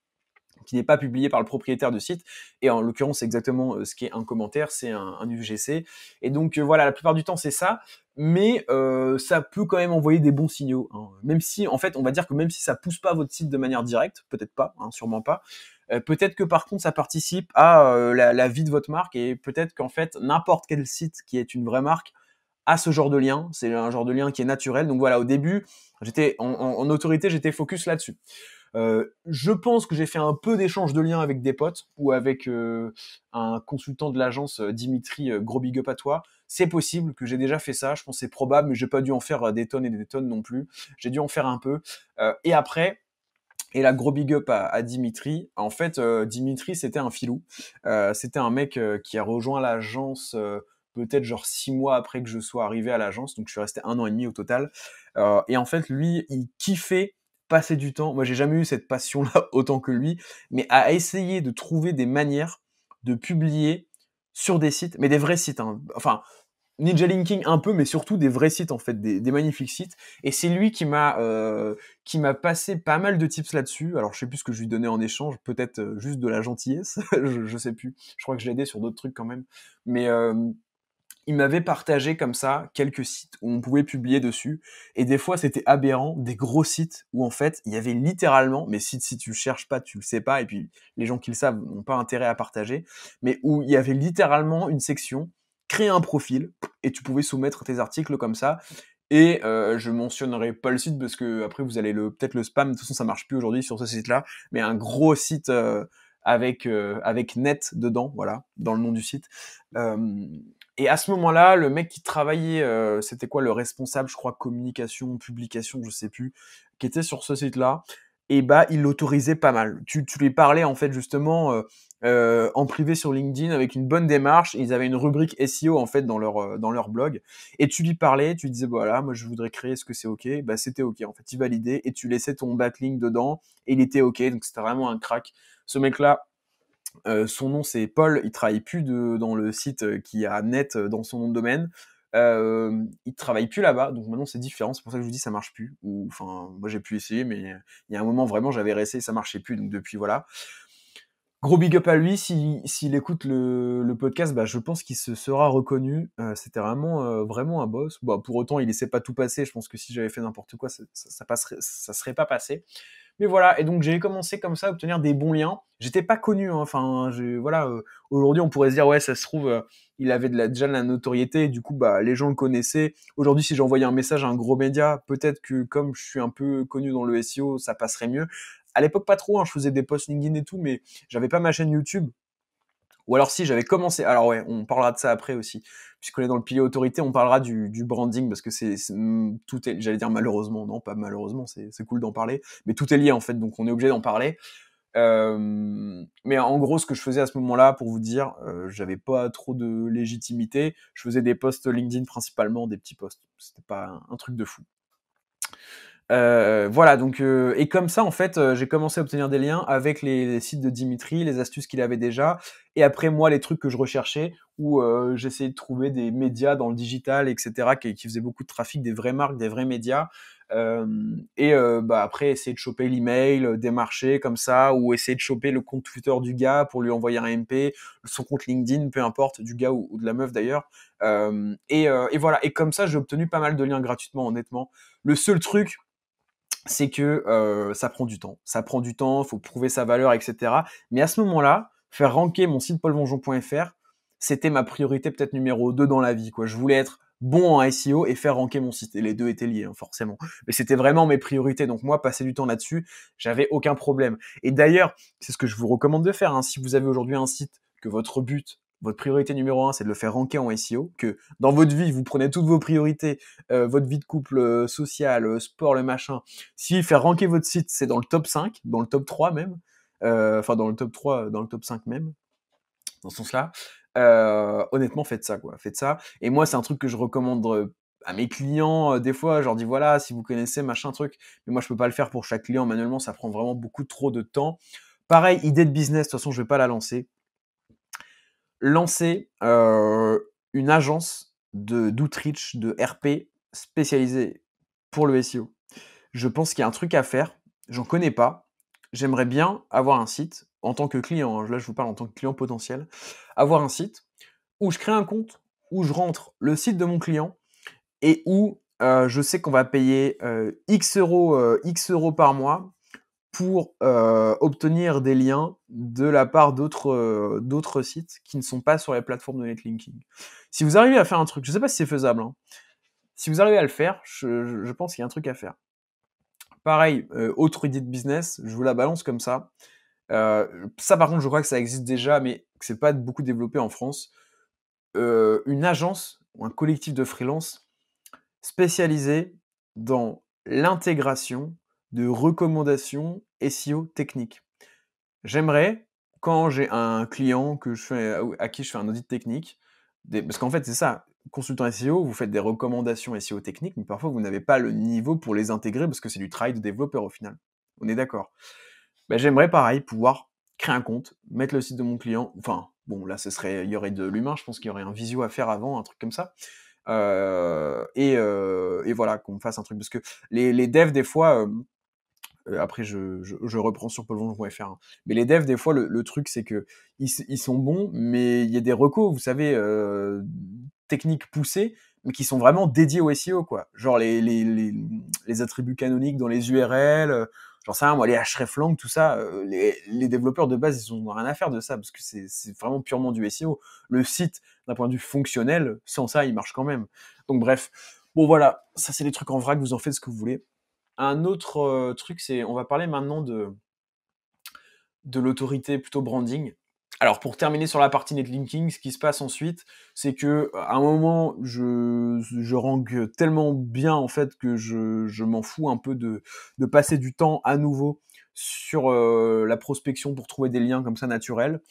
qui n'est pas publié par le propriétaire du site. Et en l'occurrence, c'est exactement ce qu'est un commentaire, c'est un UGC. Et donc voilà, la plupart du temps, c'est ça. Mais ça peut quand même envoyer des bons signaux. Hein. Même si, en fait, on va dire que même si ça pousse pas votre site de manière directe, peut-être pas, hein, sûrement pas, peut-être que par contre, ça participe à la vie de votre marque et peut-être qu'en fait, n'importe quel site qui est une vraie marque à ce genre de lien. C'est un genre de lien qui est naturel. Donc voilà, au début, j'étais en autorité, j'étais focus là-dessus. Je pense que j'ai fait un peu d'échange de liens avec des potes ou avec un consultant de l'agence, Dimitri, gros big up à toi. C'est possible que j'ai déjà fait ça, je pense que c'est probable, mais j'ai pas dû en faire des tonnes et des tonnes non plus. J'ai dû en faire un peu. Et après, et là, gros big up à Dimitri. En fait, Dimitri, c'était un filou. C'était un mec qui a rejoint l'agence peut-être genre 6 mois après que je sois arrivé à l'agence. Donc, je suis resté 1 an et demi au total. Et en fait, lui, il kiffait passer du temps. Moi, j'ai jamais eu cette passion-là autant que lui, mais à essayer de trouver des manières de publier sur des sites, mais des vrais sites. Hein. Enfin, Ninja Linking un peu, mais surtout des vrais sites en fait, des magnifiques sites. Et c'est lui qui m'a passé pas mal de tips là-dessus. Alors je sais plus ce que je lui donnais en échange, peut-être juste de la gentillesse, je sais plus. Je crois que je l'ai aidé sur d'autres trucs quand même. Mais il m'avait partagé comme ça quelques sites où on pouvait publier dessus. Et des fois c'était aberrant, des gros sites où en fait il y avait littéralement, mais si tu cherches pas, tu le sais pas. Et puis les gens qui le savent n'ont pas intérêt à partager, mais où il y avait littéralement une section créer un profil et tu pouvais soumettre tes articles comme ça. Et je mentionnerai pas le site parce que après vous allez peut-être le spam. De toute façon, ça marche plus aujourd'hui sur ce site-là, mais un gros site avec net dedans, voilà, dans le nom du site. Et à ce moment-là, le mec qui travaillait, c'était quoi le responsable, je crois, communication, publication, je sais plus, qui était sur ce site-là, et bah il l'autorisait pas mal. Tu lui parlais en fait justement en privé sur LinkedIn avec une bonne démarche. Ils avaient une rubrique SEO en fait dans leur blog, et tu lui parlais, tu disais voilà, moi je voudrais créer, est-ce que c'est ok? Bah c'était ok en fait, il validait et tu laissais ton backlink dedans et il était ok, donc c'était vraiment un crack. Ce mec-là, son nom c'est Paul, il travaille plus dans le site qui a net dans son nom de domaine. Il travaille plus là-bas, donc maintenant c'est différent. C'est pour ça que je vous dis ça marche plus. Ou enfin, moi j'ai pu essayer, mais il y a un moment vraiment j'avais resté, ça marchait plus. Donc depuis voilà. Gros big up à lui, s'il écoute le podcast, bah, je pense qu'il se sera reconnu. C'était vraiment un boss. Bah, pour autant, il laissait pas tout passer. Je pense que si j'avais fait n'importe quoi, ça serait pas passé. Mais voilà, et donc j'ai commencé comme ça à obtenir des bons liens. J'étais pas connu, hein, enfin, voilà, aujourd'hui on pourrait se dire ouais, ça se trouve, il avait déjà de la notoriété, et du coup bah les gens le connaissaient. Aujourd'hui, si j'envoyais un message à un gros média, peut-être que comme je suis un peu connu dans le SEO, ça passerait mieux. À l'époque pas trop, hein, je faisais des posts LinkedIn et tout, mais j'avais pas ma chaîne YouTube. Ou alors si j'avais commencé, alors ouais, on parlera de ça après aussi, puisqu'on est dans le pilier autorité, on parlera du branding, parce que tout est, j'allais dire malheureusement, non pas malheureusement, c'est cool d'en parler, mais tout est lié en fait, donc on est obligé d'en parler. Mais en gros, ce que je faisais à ce moment-là, pour vous dire, j'avais pas trop de légitimité, je faisais des posts LinkedIn principalement, des petits posts, c'était pas un truc de fou. Voilà, donc et comme ça, en fait, j'ai commencé à obtenir des liens avec les sites de Dimitri, les astuces qu'il avait déjà, et après moi, les trucs que je recherchais, où j'essayais de trouver des médias dans le digital, et cetera, qui faisaient beaucoup de trafic, des vraies marques, des vrais médias. Bah, après, essayer de choper l'email, démarcher comme ça, ou essayer de choper le compte Twitter du gars pour lui envoyer un MP, son compte LinkedIn, peu importe, du gars ou de la meuf d'ailleurs. Et voilà, et comme ça, j'ai obtenu pas mal de liens gratuitement, honnêtement. Le seul truc, c'est que ça prend du temps. Ça prend du temps, il faut prouver sa valeur, etc. Mais à ce moment-là, faire ranker mon site paulvonjon.fr, c'était ma priorité peut-être numéro 2 dans la vie, quoi. Je voulais être bon en SEO et faire ranker mon site. Et les deux étaient liés, hein, forcément. Mais c'était vraiment mes priorités. Donc moi, passer du temps là-dessus, j'avais aucun problème. Et d'ailleurs, c'est ce que je vous recommande de faire, hein. Si vous avez aujourd'hui un site, que votre but, votre priorité numéro 1, c'est de le faire ranker en SEO, que dans votre vie, vous prenez toutes vos priorités, votre vie de couple, sociale, sport, le machin. Si faire ranker votre site, c'est dans le top 5, dans le top 3 même, enfin dans le top 3, dans le top 5 même, dans ce sens-là, honnêtement, faites ça, quoi. Faites ça. Et moi, c'est un truc que je recommande à mes clients. Des fois, je leur dis, voilà, si vous connaissez, machin truc. Mais moi, je peux pas le faire pour chaque client manuellement, ça prend vraiment beaucoup trop de temps. Pareil, idée de business, de toute façon, je vais pas la lancer. Lancer une agence d'outreach, de RP spécialisée pour le SEO. Je pense qu'il y a un truc à faire, j'en connais pas. J'aimerais bien avoir un site en tant que client, hein, là je vous parle en tant que client potentiel, avoir un site où je crée un compte, où je rentre le site de mon client et où je sais qu'on va payer X euros par mois pour obtenir des liens de la part d'autres sites qui ne sont pas sur les plateformes de netlinking. Si vous arrivez à faire un truc, je sais pas si c'est faisable, hein. Si vous arrivez à le faire, je pense qu'il y a un truc à faire. Pareil, autre idée de business, je vous la balance comme ça. Ça par contre, je crois que ça existe déjà, mais que c'est pas beaucoup développé en France. Une agence ou un collectif de freelance spécialisé dans l'intégration de recommandations SEO techniques. J'aimerais, quand j'ai un client à qui je fais un audit technique, parce qu'en fait, c'est ça, consultant SEO, vous faites des recommandations SEO techniques, mais parfois vous n'avez pas le niveau pour les intégrer parce que c'est du travail de développeur au final. On est d'accord. Ben, j'aimerais pareil pouvoir créer un compte, mettre le site de mon client, enfin, bon, là, il y aurait de l'humain, je pense qu'il y aurait un visio à faire avant, un truc comme ça. Et voilà, qu'on me fasse un truc. Parce que les devs, des fois, après, je reprends sur paulvonjon.fr, hein. Mais les devs, des fois, le truc, c'est que ils sont bons, mais il y a des recos, vous savez, techniques poussées, mais qui sont vraiment dédiés au SEO, quoi. Genre les attributs canoniques dans les URL, j'en sais rien, moi, les hreflang, tout ça, les développeurs de base, ils ont rien à faire de ça, parce que c'est vraiment purement du SEO. Le site, d'un point de vue fonctionnel, sans ça, il marche quand même. Donc bref, bon voilà, ça c'est les trucs en vrac, vous en faites ce que vous voulez. Un autre truc, c'est on va parler maintenant de l'autorité plutôt branding. Alors pour terminer sur la partie netlinking, ce qui se passe ensuite, c'est que à un moment, je rank tellement bien en fait que je m'en fous un peu de passer du temps à nouveau sur la prospection pour trouver des liens comme ça naturels.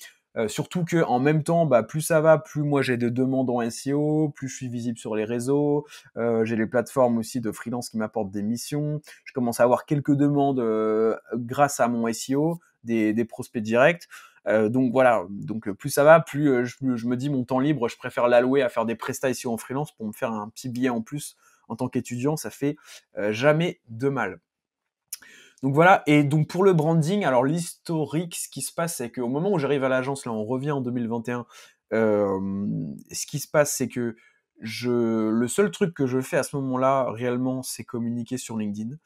Surtout que en même temps, bah, plus ça va, plus moi j'ai de demandes en SEO, plus je suis visible sur les réseaux, j'ai les plateformes aussi de freelance qui m'apportent des missions, je commence à avoir quelques demandes grâce à mon SEO, des prospects directs. Donc voilà, donc plus ça va, plus je me dis mon temps libre, je préfère l'allouer à faire des prestats SEO en freelance pour me faire un petit billet en plus en tant qu'étudiant, ça fait jamais de mal. Donc voilà, et donc pour le branding, alors l'historique, ce qui se passe, c'est qu'au moment où j'arrive à l'agence, là on revient en 2021, ce qui se passe, c'est que le seul truc que je fais à ce moment-là, réellement, c'est communiquer sur LinkedIn.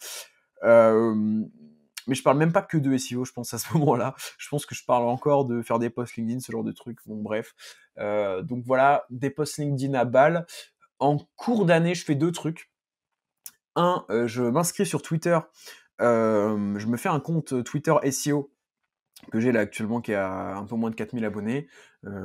Euh, mais je parle même pas que de SEO, je pense, à ce moment-là. Je pense que je parle encore de faire des posts LinkedIn, ce genre de trucs. Bon, bref. Donc voilà, des posts LinkedIn à balle. En cours d'année, je fais deux trucs. Un, je m'inscris sur Twitter. Je me fais un compte Twitter SEO que j'ai là actuellement, qui a un peu moins de 4000 abonnés.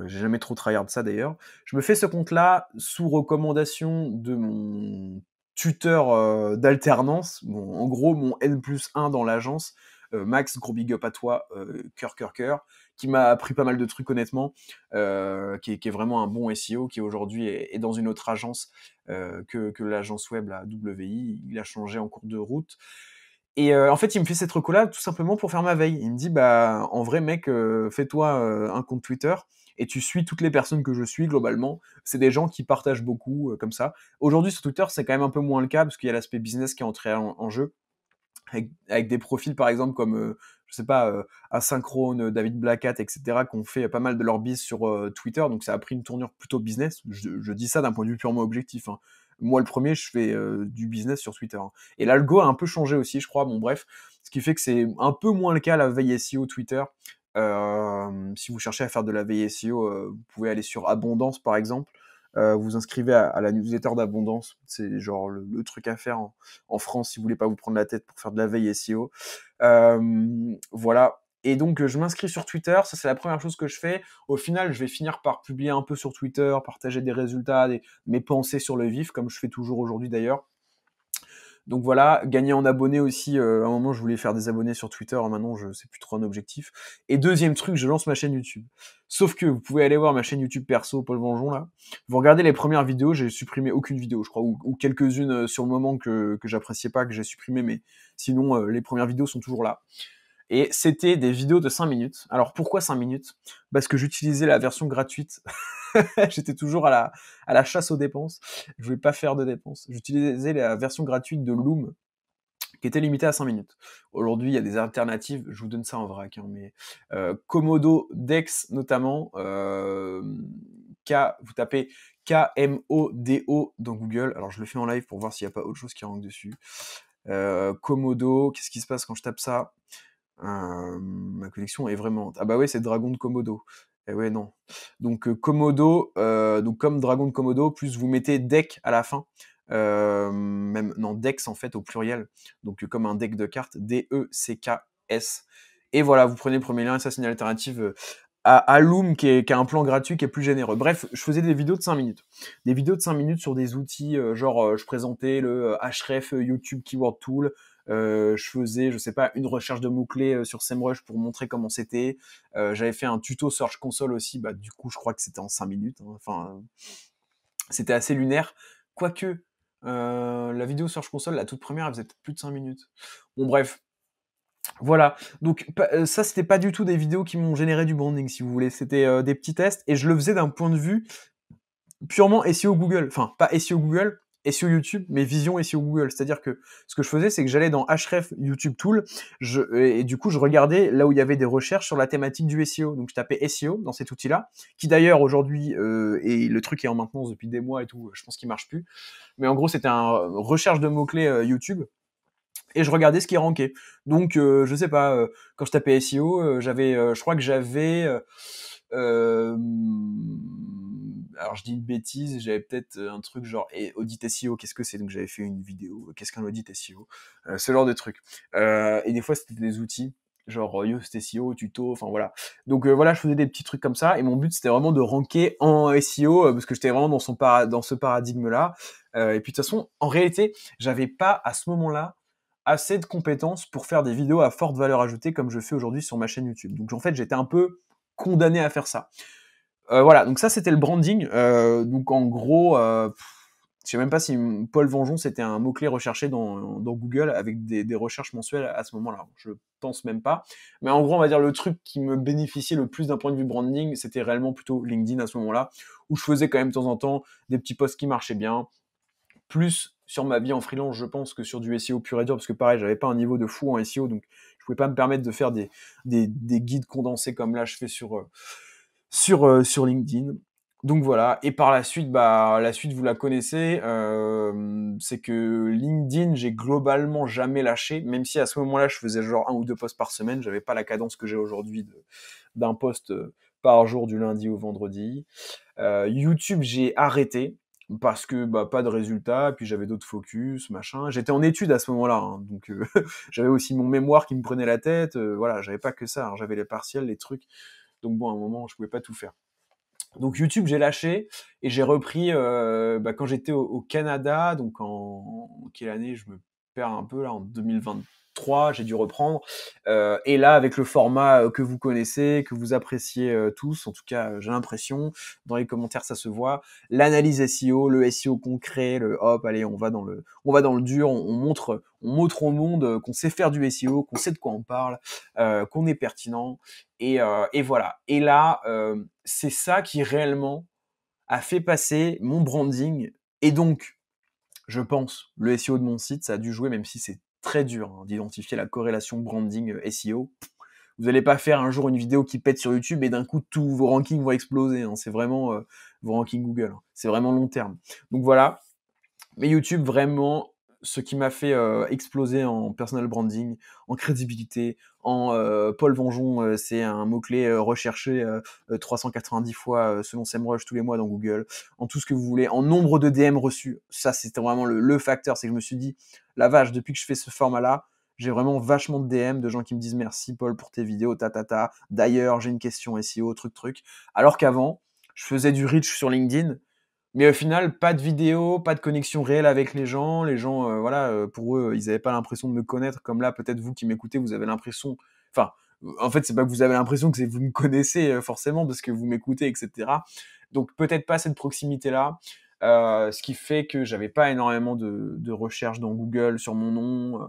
J'ai jamais trop tryhard de ça d'ailleurs. Je me fais ce compte-là sous recommandation de mon tuteur d'alternance. Bon, en gros, mon N+1 dans l'agence. Max, gros big up à toi, cœur, qui m'a appris pas mal de trucs honnêtement, qui est vraiment un bon SEO, qui aujourd'hui est dans une autre agence que l'agence web, la WI. Il a changé en cours de route. Et en fait, il me fait cette reco-là tout simplement pour faire ma veille. Il me dit: «Bah, en vrai mec, fais-toi, un compte Twitter et tu suis toutes les personnes que je suis globalement. C'est des gens qui partagent beaucoup, comme ça». Aujourd'hui sur Twitter, c'est quand même un peu moins le cas parce qu'il y a l'aspect business qui est entré en jeu avec des profils par exemple comme, je sais pas, Asynchrone, David Blackhat et cetera, qui ont fait pas mal de leur biz sur, Twitter, donc ça a pris une tournure plutôt business. Je dis ça d'un point de vue purement objectif, hein. Moi, le premier, je fais, du business sur Twitter, hein, et l'algo a un peu changé aussi, je crois. Bon bref, ce qui fait que c'est un peu moins le cas, la veille SEO Twitter. Si vous cherchez à faire de la veille SEO, vous pouvez aller sur Abondance, par exemple. Vous inscrivez à la newsletter d'Abondance. C'est genre le truc à faire en France si vous voulez pas vous prendre la tête pour faire de la veille SEO. Voilà. Et donc, je m'inscris sur Twitter. Ça, c'est la première chose que je fais. Au final, je vais finir par publier un peu sur Twitter, partager des résultats, mes pensées sur le vif, comme je fais toujours aujourd'hui d'ailleurs. Donc voilà, gagner en abonnés aussi. À un moment, je voulais faire des abonnés sur Twitter. Maintenant, c'est plus trop un objectif. Et deuxième truc, je lance ma chaîne YouTube. Sauf que vous pouvez aller voir ma chaîne YouTube perso, Paul Vengeon, là. Vous regardez les premières vidéos, j'ai supprimé aucune vidéo, je crois, ou quelques-unes sur le moment que j'appréciais pas, que j'ai supprimé, mais sinon, les premières vidéos sont toujours là. Et c'était des vidéos de 5 minutes. Alors pourquoi 5 minutes? Parce que j'utilisais la version gratuite. J'étais toujours à la chasse aux dépenses. Je voulais pas faire de dépenses. J'utilisais la version gratuite de Loom, qui était limitée à 5 minutes. Aujourd'hui, il y a des alternatives, je vous donne ça en vrac, hein, mais Komodo Dex notamment, vous tapez K-M-O-D-O dans Google. Alors je le fais en live pour voir s'il n'y a pas autre chose qui rentre dessus. Komodo, qu'est-ce qui se passe quand je tape ça? Ma connexion est vraiment... Ah bah ouais, c'est Dragon de Komodo. Eh ouais, non. Donc Komodo, donc comme Dragon de Komodo, plus vous mettez deck à la fin. Même, non, Dex en fait au pluriel. Donc comme un deck de cartes, D-E-C-K-S. Et voilà, vous prenez le premier lien, et ça c'est une alternative à Loom qui a un plan gratuit qui est plus généreux. Bref, je faisais des vidéos de 5 minutes. Des vidéos de 5 minutes sur des outils, genre je présentais le Href YouTube Keyword Tool, je faisais, je sais pas, une recherche de mots-clés sur SEMrush pour montrer comment c'était. J'avais fait un tuto Search Console aussi, bah du coup je crois que c'était en 5 minutes, hein. Enfin, c'était assez lunaire. Quoique, la vidéo Search Console, la toute première, elle faisait peut-être plus de 5 minutes. Bon bref, voilà. Donc ça, c'était pas du tout des vidéos qui m'ont généré du branding, si vous voulez. C'était des petits tests, et je le faisais d'un point de vue purement SEO Google. Enfin, pas SEO Google, SEO YouTube, mais vision SEO Google. C'est-à-dire que ce que je faisais, c'est que j'allais dans Href YouTube Tool, et du coup, je regardais là où il y avait des recherches sur la thématique du SEO. Donc, je tapais SEO dans cet outil-là, qui d'ailleurs, aujourd'hui, et le truc est en maintenance depuis des mois et tout, je pense qu'il marche plus. Mais en gros, c'était un recherche de mots-clés YouTube. Et je regardais ce qui rankait. Donc, je sais pas, quand je tapais SEO, je crois que j'avais... alors je dis une bêtise, j'avais peut-être un truc genre audit SEO, qu'est-ce que c'est? Donc j'avais fait une vidéo, qu'est-ce qu'un audit SEO? Ce genre de truc. Et des fois c'était des outils, genre Yoast SEO, tuto, enfin voilà. Donc voilà, je faisais des petits trucs comme ça, et mon but c'était vraiment de ranker en SEO, parce que j'étais vraiment dans ce paradigme-là. Et puis de toute façon, en réalité, j'avais pas à ce moment-là assez de compétences pour faire des vidéos à forte valeur ajoutée comme je fais aujourd'hui sur ma chaîne YouTube. Donc en fait, j'étais un peu condamné à faire ça. Voilà, donc ça c'était le branding. Donc en gros, je sais même pas si Paul Vengeon c'était un mot-clé recherché dans Google avec des recherches mensuelles à ce moment-là. Je pense même pas. Mais en gros, on va dire le truc qui me bénéficiait le plus d'un point de vue branding, c'était réellement plutôt LinkedIn à ce moment-là, où je faisais quand même de temps en temps des petits posts qui marchaient bien. plus sur ma vie en freelance, je pense, que sur du SEO pur et dur, parce que pareil, j'avais pas un niveau de fou en SEO, donc je pouvais pas me permettre de faire des guides condensés comme là je fais sur LinkedIn. Donc voilà, et par la suite, bah, la suite vous la connaissez, c'est que LinkedIn, j'ai globalement jamais lâché, même si à ce moment-là, je faisais genre 1 ou 2 posts par semaine, j'avais pas la cadence que j'ai aujourd'hui d'un post par jour du lundi au vendredi. YouTube, j'ai arrêté parce que bah, pas de résultats, puis j'avais d'autres focus, machin. J'étais en études à ce moment-là, hein, donc j'avais aussi mon mémoire qui me prenait la tête. Voilà, j'avais pas que ça, hein, j'avais les partiels, les trucs. Donc bon, à un moment, je pouvais pas tout faire. Donc YouTube, j'ai lâché et j'ai repris bah, quand j'étais au Canada, donc en quelle année? Je me perds un peu là, en 2023, j'ai dû reprendre. Et là, avec le format que vous connaissez, que vous appréciez tous, en tout cas, j'ai l'impression, dans les commentaires, ça se voit, l'analyse SEO, le SEO concret, le hop, allez, on va dans le dur, on montre au monde qu'on sait faire du SEO, qu'on sait de quoi on parle, qu'on est pertinent. Et voilà. Et là, c'est ça qui réellement a fait passer mon branding. Et donc, je pense, le SEO de mon site, ça a dû jouer, même si c'est très dur hein, d'identifier la corrélation branding SEO. Vous n'allez pas faire un jour une vidéo qui pète sur YouTube et d'un coup tous vos rankings vont exploser. Hein. C'est vraiment vos rankings Google. Hein. C'est vraiment long terme. Donc voilà. Mais YouTube, vraiment, ce qui m'a fait exploser en personal branding, en crédibilité, en Paul Vengeon, c'est un mot-clé recherché 390 fois selon SEMrush tous les mois dans Google, en tout ce que vous voulez, en nombre de DM reçus. Ça, c'était vraiment le facteur. C'est que je me suis dit, la vache, depuis que je fais ce format-là, j'ai vraiment vachement de DM de gens qui me disent merci Paul pour tes vidéos, ta. D'ailleurs, j'ai une question SEO, truc. Alors qu'avant, je faisais du reach sur LinkedIn, mais au final, pas de vidéo, pas de connexion réelle avec les gens. Les gens, voilà, pour eux, ils n'avaient pas l'impression de me connaître. Comme là, peut-être vous qui m'écoutez, vous avez l'impression. Enfin, en fait, c'est pas que vous avez l'impression que c'est vous me connaissez forcément parce que vous m'écoutez, etc. Donc peut-être pas cette proximité-là. Ce qui fait que j'avais pas énormément de recherches dans Google sur mon nom.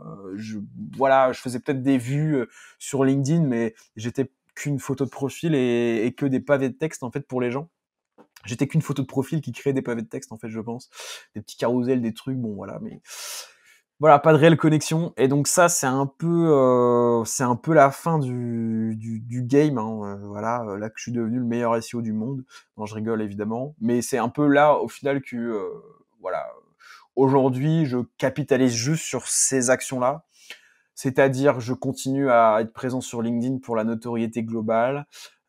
Voilà, je faisais peut-être des vues sur LinkedIn, mais j'étais qu'une photo de profil et que des pavés de texte en fait pour les gens. J'étais qu'une photo de profil qui créait des pavés de texte, en fait, je pense. Des petits carousels, des trucs, bon, voilà, mais voilà, pas de réelle connexion. Et donc ça, c'est un peu la fin du game, hein, voilà, là que je suis devenu le meilleur SEO du monde. Non, je rigole, évidemment. Mais c'est un peu là, au final, que, voilà, aujourd'hui, je capitalise juste sur ces actions-là. C'est-à-dire, je continue à être présent sur LinkedIn pour la notoriété globale.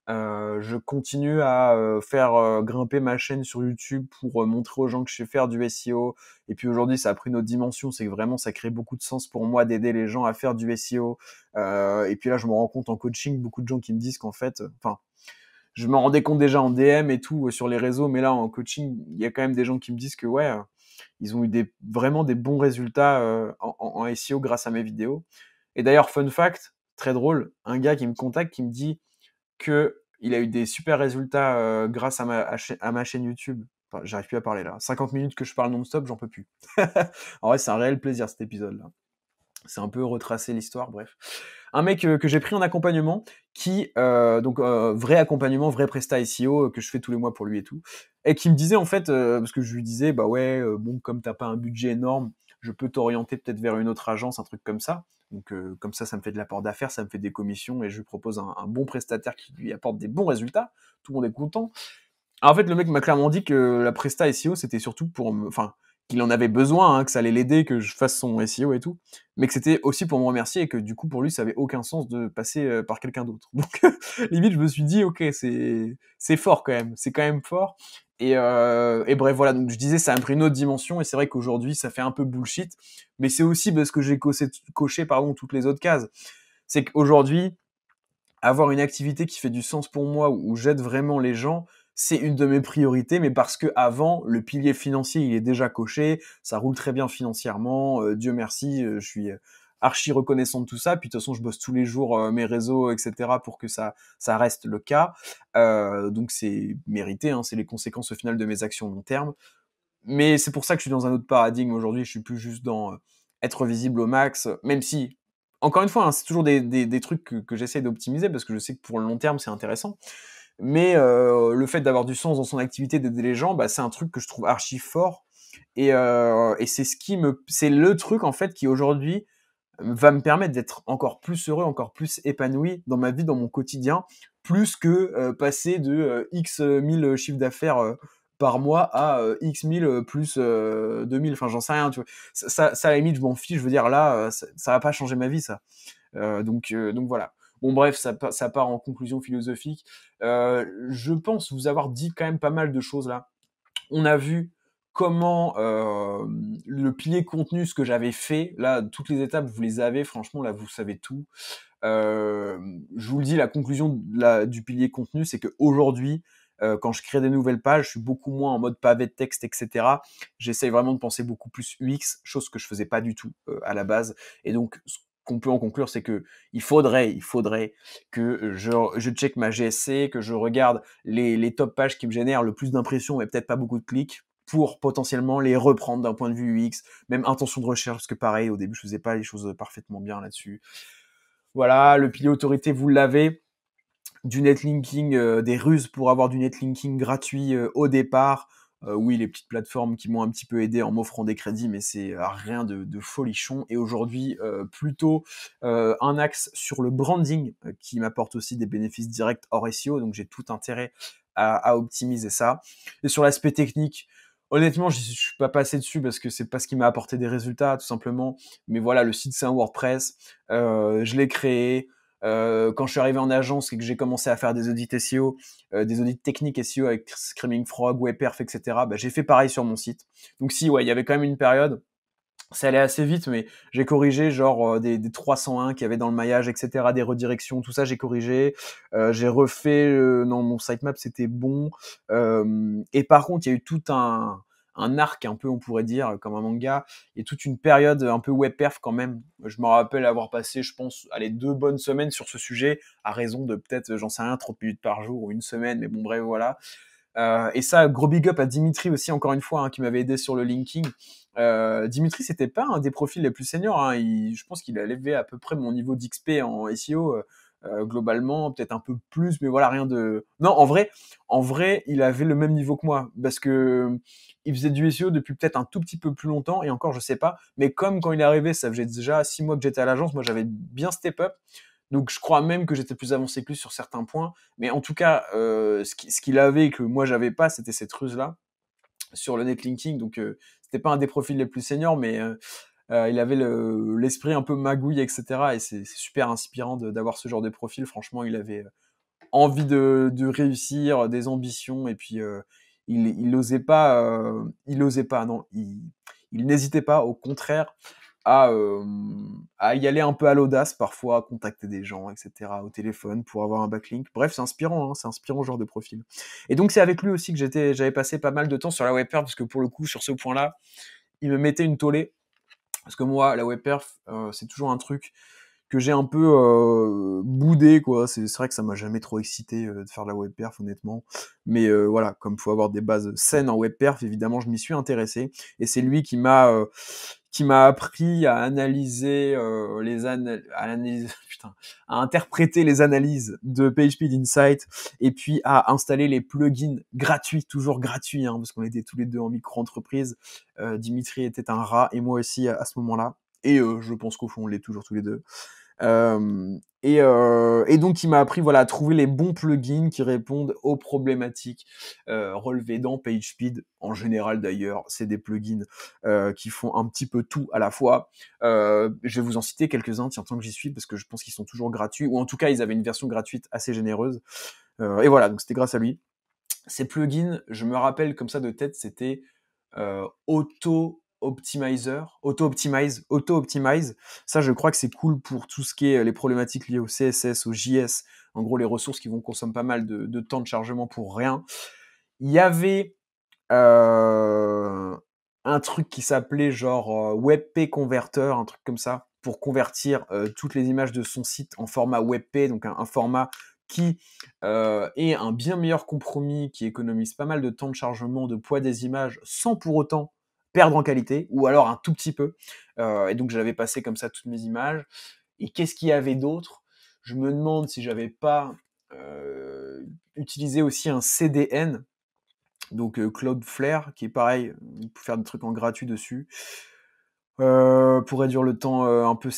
Je continue à faire grimper ma chaîne sur YouTube pour montrer aux gens que je sais faire du SEO. Et puis aujourd'hui, ça a pris une autre dimension, c'est que vraiment, ça crée beaucoup de sens pour moi d'aider les gens à faire du SEO. Et puis là, je me rends compte en coaching, beaucoup de gens qui me disent qu'en fait, enfin, je me rendais compte déjà en DM et tout sur les réseaux, mais là en coaching, il y a quand même des gens qui me disent que ouais, ils ont eu vraiment des bons résultats en SEO grâce à mes vidéos. Et d'ailleurs, fun fact, très drôle, un gars qui me contacte qui me dit que il a eu des super résultats grâce à ma chaîne YouTube. Enfin, j'arrive plus à parler là. 50 minutes que je parle non-stop, j'en peux plus. En vrai, c'est un réel plaisir cet épisode-là. C'est un peu retracer l'histoire, bref. Un mec que j'ai pris en accompagnement, qui, donc vrai accompagnement, vrai presta SEO que je fais tous les mois pour lui et tout, et qui me disait en fait, parce que je lui disais, bah ouais, bon, comme t'as pas un budget énorme, je peux t'orienter peut-être vers une autre agence, un truc comme ça. Donc comme ça me fait de l'apport d'affaires, ça me fait des commissions, et je lui propose un bon prestataire qui lui apporte des bons résultats. Tout le monde est content. En fait, le mec m'a clairement dit que la presta SEO, c'était surtout pour me... Enfin, qu'il en avait besoin, hein, que ça allait l'aider, que je fasse son SEO et tout, mais que c'était aussi pour me remercier et que du coup, pour lui, ça avait aucun sens de passer par quelqu'un d'autre. Donc, limite, je me suis dit, ok, c'est fort quand même, c'est quand même fort. Et bref, voilà, donc je disais, ça a pris une autre dimension, et c'est vrai qu'aujourd'hui, ça fait un peu bullshit, mais c'est aussi parce que j'ai coché toutes les autres cases. C'est qu'aujourd'hui, avoir une activité qui fait du sens pour moi, où j'aide vraiment les gens, c'est une de mes priorités, mais parce que avant, le pilier financier, il est déjà coché, ça roule très bien financièrement, Dieu merci, je suis archi reconnaissant de tout ça, puis de toute façon, je bosse tous les jours mes réseaux, etc., pour que ça reste le cas. Donc c'est mérité, hein, c'est les conséquences au final de mes actions long terme. Mais c'est pour ça que je suis dans un autre paradigme aujourd'hui, je suis plus juste dans être visible au max, même si, encore une fois, hein, c'est toujours des trucs que j'essaie d'optimiser, parce que je sais que pour le long terme, c'est intéressant. Mais le fait d'avoir du sens dans son activité, d'aider les gens, bah, c'est un truc que je trouve archi fort. Et c'est le truc en fait qui aujourd'hui va me permettre d'être encore plus heureux, encore plus épanoui dans ma vie, dans mon quotidien, plus que passer de X 1000 chiffre d'affaires par mois à X 1000 plus 2000, enfin j'en sais rien, tu vois. Ça à la limite, je m'en fiche, je veux dire, là, ça va pas changer ma vie, ça. Donc voilà. Bon bref, ça part en conclusion philosophique. Je pense vous avoir dit quand même pas mal de choses là. On a vu comment le pilier contenu, ce que j'avais fait, là, toutes les étapes, vous les avez, franchement, là, vous savez tout. Je vous le dis, la conclusion du pilier contenu, c'est qu'aujourd'hui, quand je crée des nouvelles pages, je suis beaucoup moins en mode pavé de texte, etc. J'essaye vraiment de penser beaucoup plus UX, chose que je faisais pas du tout à la base. Et donc, ce qu'on peut en conclure, c'est que il faudrait que je check ma GSC, que je regarde les top pages qui me génèrent le plus d'impressions et peut-être pas beaucoup de clics pour potentiellement les reprendre d'un point de vue UX, même intention de recherche, parce que pareil, au début, je faisais pas les choses parfaitement bien là-dessus. Voilà, le pilier autorité, vous l'avez. Du netlinking, des ruses pour avoir du netlinking gratuit au départ. Oui, les petites plateformes qui m'ont un petit peu aidé en m'offrant des crédits, mais c'est rien de folichon. Et aujourd'hui, plutôt un axe sur le branding qui m'apporte aussi des bénéfices directs hors SEO, donc j'ai tout intérêt à optimiser ça. Et sur l'aspect technique, honnêtement, je suis pas passé dessus parce que c'est pas ce qui m'a apporté des résultats, tout simplement. Mais voilà, le site c'est un WordPress, je l'ai créé. Quand je suis arrivé en agence et que j'ai commencé à faire des audits SEO, des audits techniques SEO avec Screaming Frog, WebPerf, etc., bah, j'ai fait pareil sur mon site. Donc si, ouais, il y avait quand même une période, ça allait assez vite, mais j'ai corrigé genre des 301 qu'il y avait dans le maillage, etc., des redirections, tout ça j'ai corrigé. J'ai refait, non, mon sitemap c'était bon. Et par contre, il y a eu tout un arc un peu, on pourrait dire, comme un manga, et toute une période un peu webperf quand même. Je me rappelle avoir passé, je pense, allez, 2 bonnes semaines sur ce sujet, à raison de peut-être, j'en sais rien, 30 minutes par jour ou une semaine, mais bon, bref, voilà. Et ça, gros big up à Dimitri aussi, encore une fois, hein, qui m'avait aidé sur le linking. Dimitri, c'était pas un des profils les plus seniors. Hein. Je pense qu'il a élevé à peu près mon niveau d'XP en SEO. Globalement, peut-être un peu plus, mais voilà, rien de. Non, en vrai, il avait le même niveau que moi, parce que il faisait du SEO depuis peut-être un tout petit peu plus longtemps, et encore, je sais pas. Mais comme quand il est arrivé, ça faisait déjà 6 mois que j'étais à l'agence, moi j'avais bien step up. Donc je crois même que j'étais plus avancé que lui sur certains points. Mais en tout cas, ce qu'il avait et que moi j'avais pas, c'était cette ruse-là sur le netlinking. Donc c'était pas un des profils les plus seniors, mais il avait l'esprit un peu magouille, etc. Et c'est super inspirant d'avoir ce genre de profil. Franchement, il avait envie de réussir, des ambitions, et puis il osait pas, non, il n'hésitait pas, au contraire, à, euh, à y aller un peu à l'audace parfois, à contacter des gens, etc. au téléphone pour avoir un backlink. Bref, c'est inspirant, hein, c'est inspirant ce genre de profil. Et donc c'est avec lui aussi que j'avais passé pas mal de temps sur la webperf, parce que pour le coup, sur ce point-là, il me mettait une tollée. Parce que moi, la webperf, c'est toujours un truc que j'ai un peu boudé, quoi. C'est vrai que ça m'a jamais trop excité de faire de la webperf, honnêtement. Mais voilà, comme il faut avoir des bases saines en webperf, évidemment, je m'y suis intéressé. Et c'est lui qui m'a appris à analyser putain, à interpréter les analyses de PageSpeed Insight, et puis à installer les plugins gratuits, toujours gratuits, hein, parce qu'on était tous les deux en micro-entreprise. Dimitri était un rat, et moi aussi à ce moment-là. Et je pense qu'au fond, on l'est toujours tous les deux. Et donc, il m'a appris, voilà, à trouver les bons plugins qui répondent aux problématiques relevées dans PageSpeed. En général, d'ailleurs, c'est des plugins qui font un petit peu tout à la fois. Je vais vous en citer quelques-uns, tiens, tant que j'y suis, parce que je pense qu'ils sont toujours gratuits, ou en tout cas, ils avaient une version gratuite assez généreuse. Et voilà, donc c'était grâce à lui. Ces plugins, je me rappelle comme ça de tête, c'était Auto-Optimize. Ça, je crois que c'est cool pour tout ce qui est les problématiques liées au CSS, au JS. En gros, les ressources qui vont consommer pas mal de temps de chargement pour rien. Il y avait un truc qui s'appelait genre WebP Converter, un truc comme ça, pour convertir toutes les images de son site en format WebP, donc un format qui est un bien meilleur compromis, qui économise pas mal de temps de chargement, de poids des images, sans pour autant perdre en qualité, ou alors un tout petit peu. Et donc j'avais passé comme ça toutes mes images. Et qu'est-ce qu'il y avait d'autre? Je me demande si j'avais pas utilisé aussi un CDN. Donc Cloudflare, qui est pareil, on peut faire des trucs en gratuit dessus. Pour réduire le temps, un peu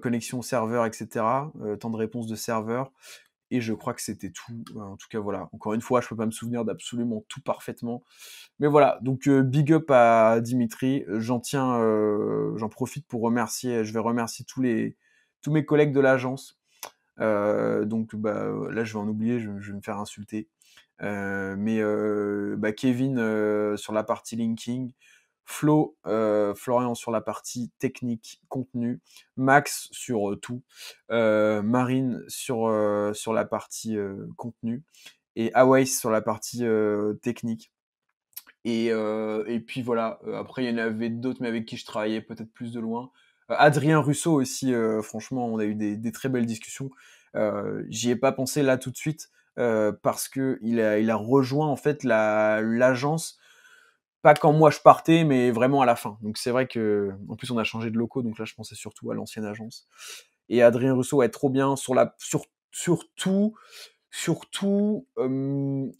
connexion serveur et cetera, temps de réponse de serveur et je crois que c'était tout. En tout cas, voilà. Encore une fois, je peux pas me souvenir d'absolument tout parfaitement. Mais voilà, donc big up à Dimitri. J'en profite pour remercier je vais remercier tous mes collègues de l'agence. Donc bah, là, je vais en oublier, je vais me faire insulter. Mais bah, Kevin sur la partie linking, Florian sur la partie technique, contenu, Max sur tout, Marine sur la partie contenu et Awais sur la partie technique. Et puis voilà, après il y en avait d'autres, mais avec qui je travaillais peut-être plus de loin. Adrien Russo aussi, franchement, on a eu des très belles discussions. J'y ai pas pensé là tout de suite, parce que il a rejoint en fait l'agence, pas quand moi je partais, mais vraiment à la fin. Donc c'est vrai que, en plus on a changé de locaux, donc là je pensais surtout à l'ancienne agence. Et Adrien Russo est trop bien surtout,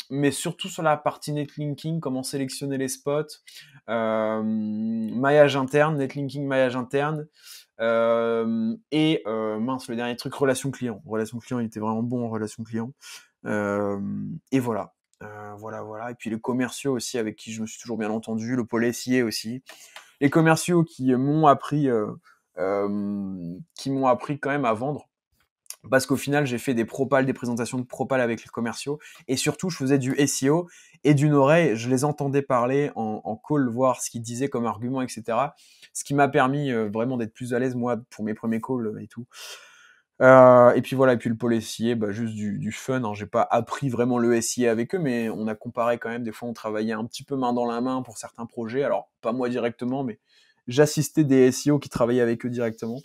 mais surtout sur la partie netlinking, comment sélectionner les spots, maillage interne, netlinking, maillage interne, et mince, le dernier truc, relation client. Relation client, il était vraiment bon en relation client. Et voilà. Voilà. Et puis les commerciaux aussi, avec qui je me suis toujours bien entendu, le pôle SIA aussi. Les commerciaux qui m'ont appris quand même à vendre. Parce qu'au final, j'ai fait des présentations de propales avec les commerciaux. Et surtout, je faisais du SEO et d'une oreille, je les entendais parler en call, voir ce qu'ils disaient comme argument, etc. Ce qui m'a permis vraiment d'être plus à l'aise, moi, pour mes premiers calls et tout. Et puis voilà, et puis le pôle SIA, bah, juste du fun. Hein. J'ai pas appris vraiment le SIA avec eux, mais on a comparé quand même. Des fois, on travaillait un petit peu main dans la main pour certains projets. Alors, pas moi directement, mais j'assistais des SEO qui travaillaient avec eux directement.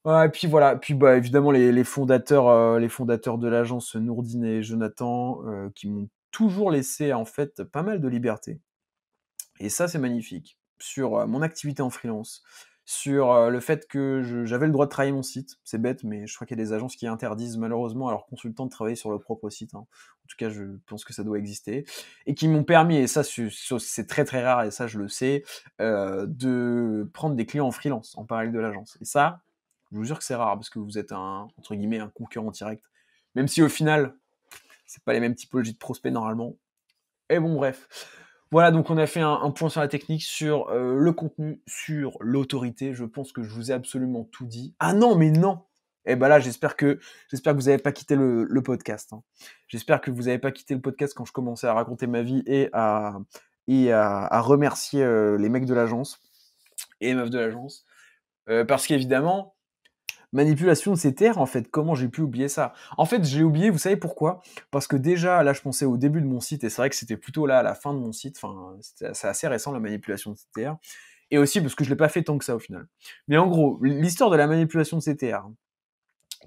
Ouais, et puis voilà, puis bah évidemment les fondateurs de l'agence, Nourdine et Jonathan, qui m'ont toujours laissé en fait pas mal de liberté. Et ça, c'est magnifique. Sur mon activité en freelance, sur le fait que j'avais le droit de travailler mon site. C'est bête, mais je crois qu'il y a des agences qui interdisent malheureusement à leurs consultants de travailler sur leur propre site. Hein. En tout cas, je pense que ça doit exister. Et qui m'ont permis, et ça c'est très très rare, et ça je le sais, de prendre des clients en freelance en parallèle de l'agence. Et ça, je vous jure que c'est rare, parce que vous êtes entre guillemets, un concurrent direct. Même si au final, c'est pas les mêmes typologies de prospects normalement. Et bon, bref. Voilà, donc on a fait un point sur la technique, sur le contenu, sur l'autorité. Je pense que je vous ai absolument tout dit. Ah non, mais non. Et ben là, j'espère que vous n'avez pas quitté le podcast. Hein. J'espère que vous n'avez pas quitté le podcast quand je commençais à raconter ma vie et à remercier les mecs de l'agence et les meufs de l'agence. Parce qu'évidemment, manipulation de ces terres, en fait, comment j'ai pu oublier ça? En fait, j'ai oublié, vous savez pourquoi? Parce que déjà, là, je pensais au début de mon site, et c'est vrai que c'était plutôt là, à la fin de mon site, enfin, c'est assez récent, la manipulation de CTR, et aussi parce que je l'ai pas fait tant que ça, au final. Mais en gros, l'histoire de la manipulation de CTR,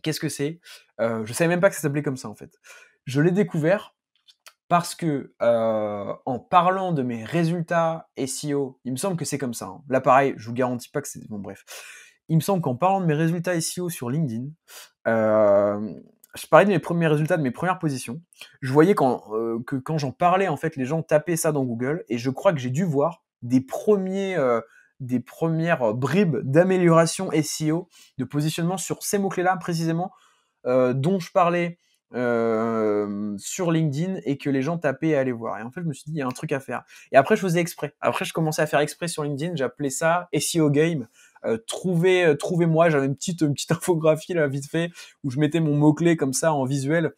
qu'est-ce que c'est? Je savais même pas que ça s'appelait comme ça, en fait. Je l'ai découvert parce que, en parlant de mes résultats SEO, il me semble que c'est comme ça, hein. Là, pareil, je vous garantis pas que c'est bon bref. Il me semble qu'en parlant de mes résultats SEO sur LinkedIn, je parlais de mes premiers résultats, de mes premières positions. Je voyais que quand j'en parlais, en fait, les gens tapaient ça dans Google et je crois que j'ai dû voir des premières bribes d'amélioration SEO, de positionnement sur ces mots-clés-là précisément, dont je parlais sur LinkedIn et que les gens tapaient et allaient voir. Et en fait, je me suis dit, il y a un truc à faire. Et après, je faisais exprès. Après, je commençais à faire exprès sur LinkedIn. J'appelais ça SEO Game. Trouvez-moi. J'avais une petite infographie là, vite fait, où je mettais mon mot-clé comme ça en visuel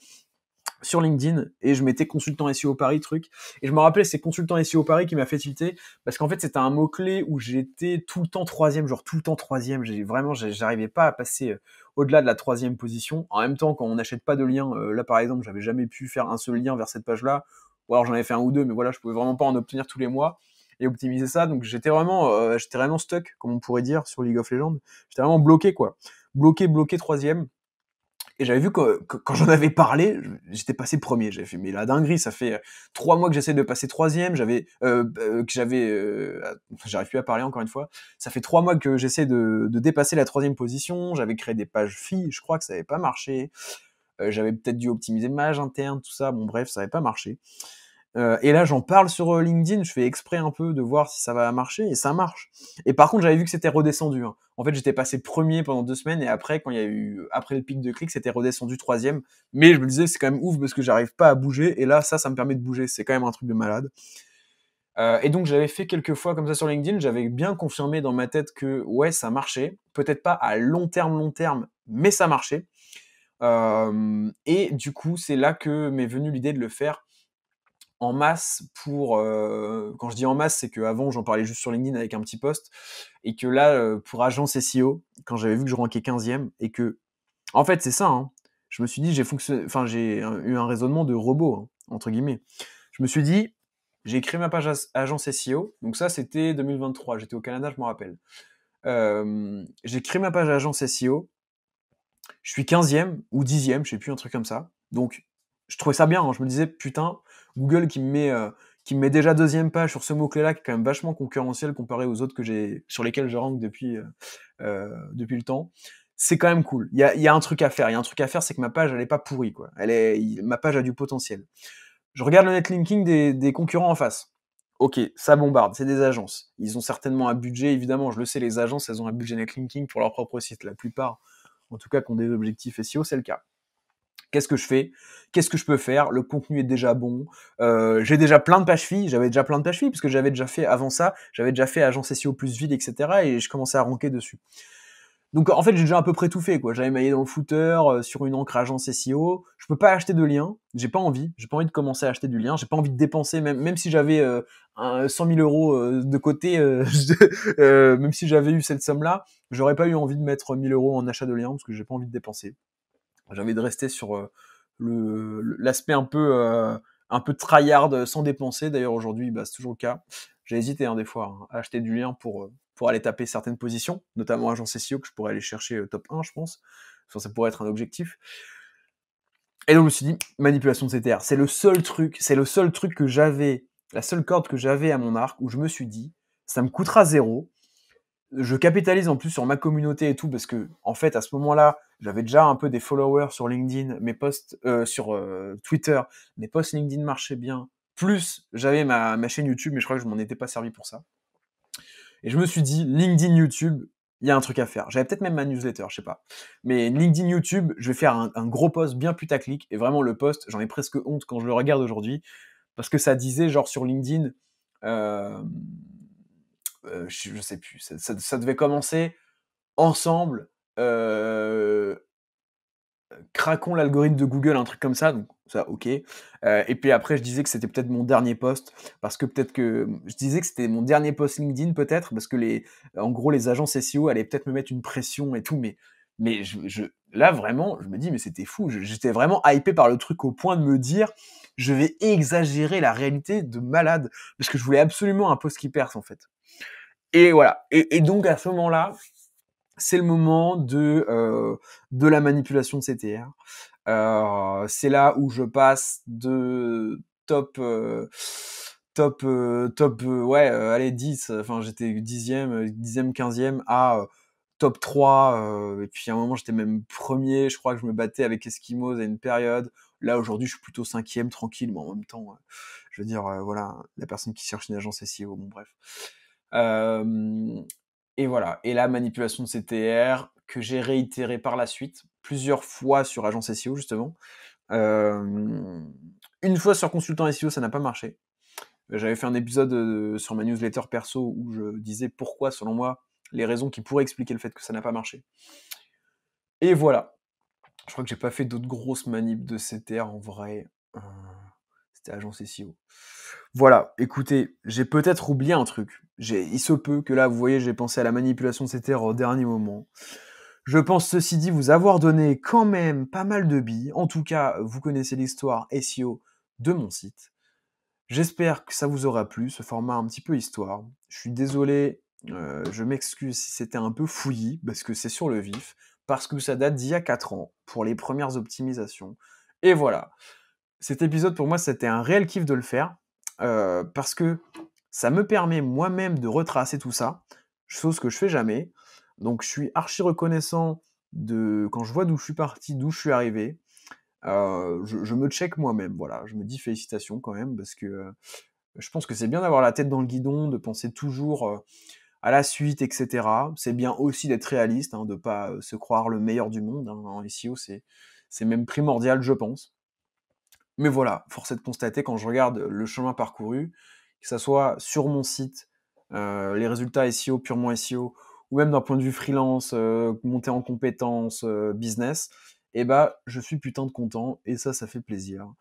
sur LinkedIn et je mettais consultant SEO Paris truc et je me rappelais c'est consultant SEO Paris qui m'a fait tilter parce qu'en fait c'était un mot clé où j'étais tout le temps troisième, genre tout le temps troisième, j'arrivais pas à passer au-delà de la troisième position. En même temps, quand on n'achète pas de lien, là par exemple j'avais jamais pu faire un seul lien vers cette page là, ou alors j'en avais fait un ou deux, mais voilà, je pouvais vraiment pas en obtenir tous les mois et optimiser ça. Donc j'étais vraiment stuck, comme on pourrait dire sur League of Legends. J'étais vraiment bloqué quoi, bloqué troisième. Et j'avais vu que quand j'en avais parlé, j'étais passé premier. J'avais fait, mais la dinguerie, ça fait 3 mois que j'essaie de passer troisième. J'arrive plus à parler encore une fois. Ça fait 3 mois que j'essaie de dépasser la troisième position. J'avais créé des pages filles, je crois que ça n'avait pas marché. J'avais peut-être dû optimiser ma page interne, tout ça. Bon bref, ça n'avait pas marché. Et là, j'en parle sur LinkedIn, je fais exprès un peu de voir si ça va marcher, et ça marche. Et par contre, j'avais vu que c'était redescendu, hein. En fait, j'étais passé premier pendant 2 semaines, et après, après le pic de clics, c'était redescendu troisième. Mais je me disais, c'est quand même ouf parce que j'arrive pas à bouger, et là, ça me permet de bouger. C'est quand même un truc de malade. Et donc, j'avais fait quelques fois comme ça sur LinkedIn, j'avais bien confirmé dans ma tête que ouais, ça marchait. Peut-être pas à long terme, mais ça marchait. Et du coup, c'est là que m'est venue l'idée de le faire en masse quand je dis en masse, c'est qu'avant, j'en parlais juste sur LinkedIn avec un petit post, et que là, pour agence SEO, quand j'avais vu que je rankais 15e, et que, en fait, c'est ça, hein. Je me suis dit, eu un raisonnement de robot, hein, entre guillemets. Je me suis dit, j'ai créé ma page agence SEO, donc ça, c'était 2023, j'étais au Canada, je me rappelle. J'ai créé ma page agence SEO, je suis 15e ou 10e, je sais plus, un truc comme ça. Donc, je trouvais ça bien, hein. Je me disais, putain, Google qui me met déjà deuxième page sur ce mot-clé-là, qui est quand même vachement concurrentiel comparé aux autres sur lesquels je rank depuis le temps. C'est quand même cool. Il y a un truc à faire. Il y a un truc à faire, c'est que ma page, elle est pas pourrie, quoi. Ma page a du potentiel. Je regarde le netlinking des concurrents en face. Ok, ça bombarde, c'est des agences. Ils ont certainement un budget, évidemment, je le sais, les agences, elles ont un budget netlinking pour leur propre site. La plupart, en tout cas, qui ont des objectifs SEO, c'est le cas. Qu'est-ce que je fais? Qu'est-ce que je peux faire? Le contenu est déjà bon. J'ai déjà plein de pages filles. J'avais déjà plein de pages filles, parce que j'avais déjà fait, avant ça, j'avais déjà fait agence SEO plus ville, etc. Et je commençais à ranker dessus. Donc en fait, j'ai déjà à peu près tout fait, quoi. J'avais maillé dans le footer, sur une encre agence SEO. Je peux pas acheter de lien. J'ai pas envie de commencer à acheter du lien. J'ai pas envie de dépenser, même si j'avais 100 000 euros de côté, même si j'avais eu cette somme-là, j'aurais pas eu envie de mettre 1000 euros en achat de lien, parce que j'ai pas envie de dépenser. J'ai envie de rester sur l'aspect un peu tryhard, sans dépenser. D'ailleurs, aujourd'hui, bah, c'est toujours le cas. J'ai hésité, hein, des fois, hein, à acheter du lien pour aller taper certaines positions, notamment agence SEO, que je pourrais aller chercher top 1, je pense. Enfin, ça pourrait être un objectif. Et donc, je me suis dit, manipulation de CTR. C'est le seul truc que j'avais, la seule corde que j'avais à mon arc, où je me suis dit, ça me coûtera zéro. Je capitalise en plus sur ma communauté et tout, parce que, en fait, à ce moment-là, j'avais déjà un peu des followers sur LinkedIn, mes posts sur Twitter, mes posts LinkedIn marchaient bien. Plus, j'avais ma chaîne YouTube, mais je crois que je m'en étais pas servi pour ça. Et je me suis dit, LinkedIn, YouTube, il y a un truc à faire. J'avais peut-être même ma newsletter, je sais pas. Mais LinkedIn, YouTube, je vais faire un gros post bien putaclic. Et vraiment, le post, j'en ai presque honte quand je le regarde aujourd'hui, parce que ça disait, genre, sur LinkedIn, euh, je sais plus, ça devait commencer ensemble, craquons l'algorithme de Google, un truc comme ça, donc ça, ok. Et puis après, je disais que c'était peut-être mon dernier post, parce que peut-être que je disais que c'était mon dernier post LinkedIn, peut-être, parce que en gros, les agences SEO allaient peut-être me mettre une pression et tout, mais là, vraiment, je me dis, mais c'était fou. J'étais vraiment hypé par le truc au point de me dire, je vais exagérer la réalité de malade, parce que je voulais absolument un post qui perce, en fait. Et voilà. Et donc, à ce moment-là, c'est le moment de la manipulation de CTR. C'est là où je passe de allez, 10, enfin j'étais 10e, 15e à top 3, et puis à un moment j'étais même premier, je crois que je me battais avec Eskimos à une période. Là aujourd'hui je suis plutôt 5e, tranquille, mais en même temps, je veux dire, voilà, la personne qui cherche une agence SEO, bon bref. Et voilà, et la manipulation de CTR que j'ai réitéré par la suite, plusieurs fois sur agence SEO justement. Une fois sur consultant SEO, ça n'a pas marché. J'avais fait un épisode sur ma newsletter perso où je disais pourquoi, selon moi, les raisons qui pourraient expliquer le fait que ça n'a pas marché. Et voilà. Je crois que j'ai pas fait d'autres grosses manips de CTR en vrai. C'était agence SEO. Voilà, écoutez, j'ai peut-être oublié un truc. Il se peut que là, vous voyez, j'ai pensé à la manipulation de CTR au dernier moment. Je pense, ceci dit, vous avoir donné quand même pas mal de billes. En tout cas, vous connaissez l'histoire SEO de mon site. J'espère que ça vous aura plu, ce format un petit peu histoire. Je suis désolé, je m'excuse si c'était un peu fouillis, parce que c'est sur le vif, parce que ça date d'il y a 4 ans, pour les premières optimisations. Et voilà. Cet épisode, pour moi, c'était un réel kiff de le faire, parce que ça me permet moi-même de retracer tout ça, chose que je fais jamais. Donc je suis archi reconnaissant quand je vois d'où je suis parti, d'où je suis arrivé. Je me check moi-même, voilà. Je me dis félicitations quand même parce que, je pense que c'est bien d'avoir la tête dans le guidon, de penser toujours, à la suite et cetera. C'est bien aussi d'être réaliste, hein, de pas, se croire le meilleur du monde, hein. En SEO, c'est même primordial, je pense. Mais voilà, force est de constater quand je regarde le chemin parcouru, que ça soit sur mon site, les résultats SEO, purement SEO, ou même d'un point de vue freelance, montée en compétences, business, et bah, je suis putain de content et ça fait plaisir.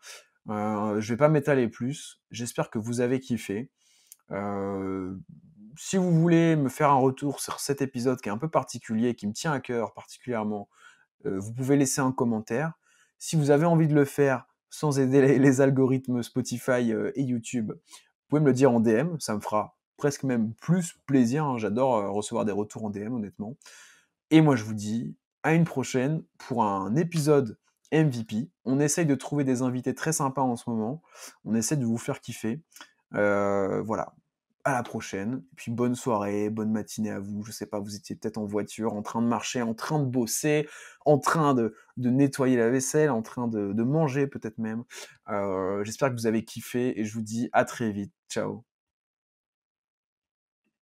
Je vais pas m'étaler plus. J'espère que vous avez kiffé. Heu, Si vous voulez me faire un retour sur cet épisode qui est un peu particulier, qui me tient à cœur particulièrement, vous pouvez laisser un commentaire. Si vous avez envie de le faire sans aider les algorithmes Spotify, et YouTube, vous pouvez me le dire en DM, ça me fera presque même plus plaisir, hein. J'adore, recevoir des retours en DM honnêtement. Et moi je vous dis à une prochaine pour un épisode MVP. On essaye de trouver des invités très sympas en ce moment. On essaie de vous faire kiffer. Voilà. À la prochaine. Et puis bonne soirée, bonne matinée à vous. Je sais pas, vous étiez peut-être en voiture, en train de marcher, en train de bosser, en train de nettoyer la vaisselle, en train de manger peut-être même. J'espère que vous avez kiffé et je vous dis à très vite. Ciao.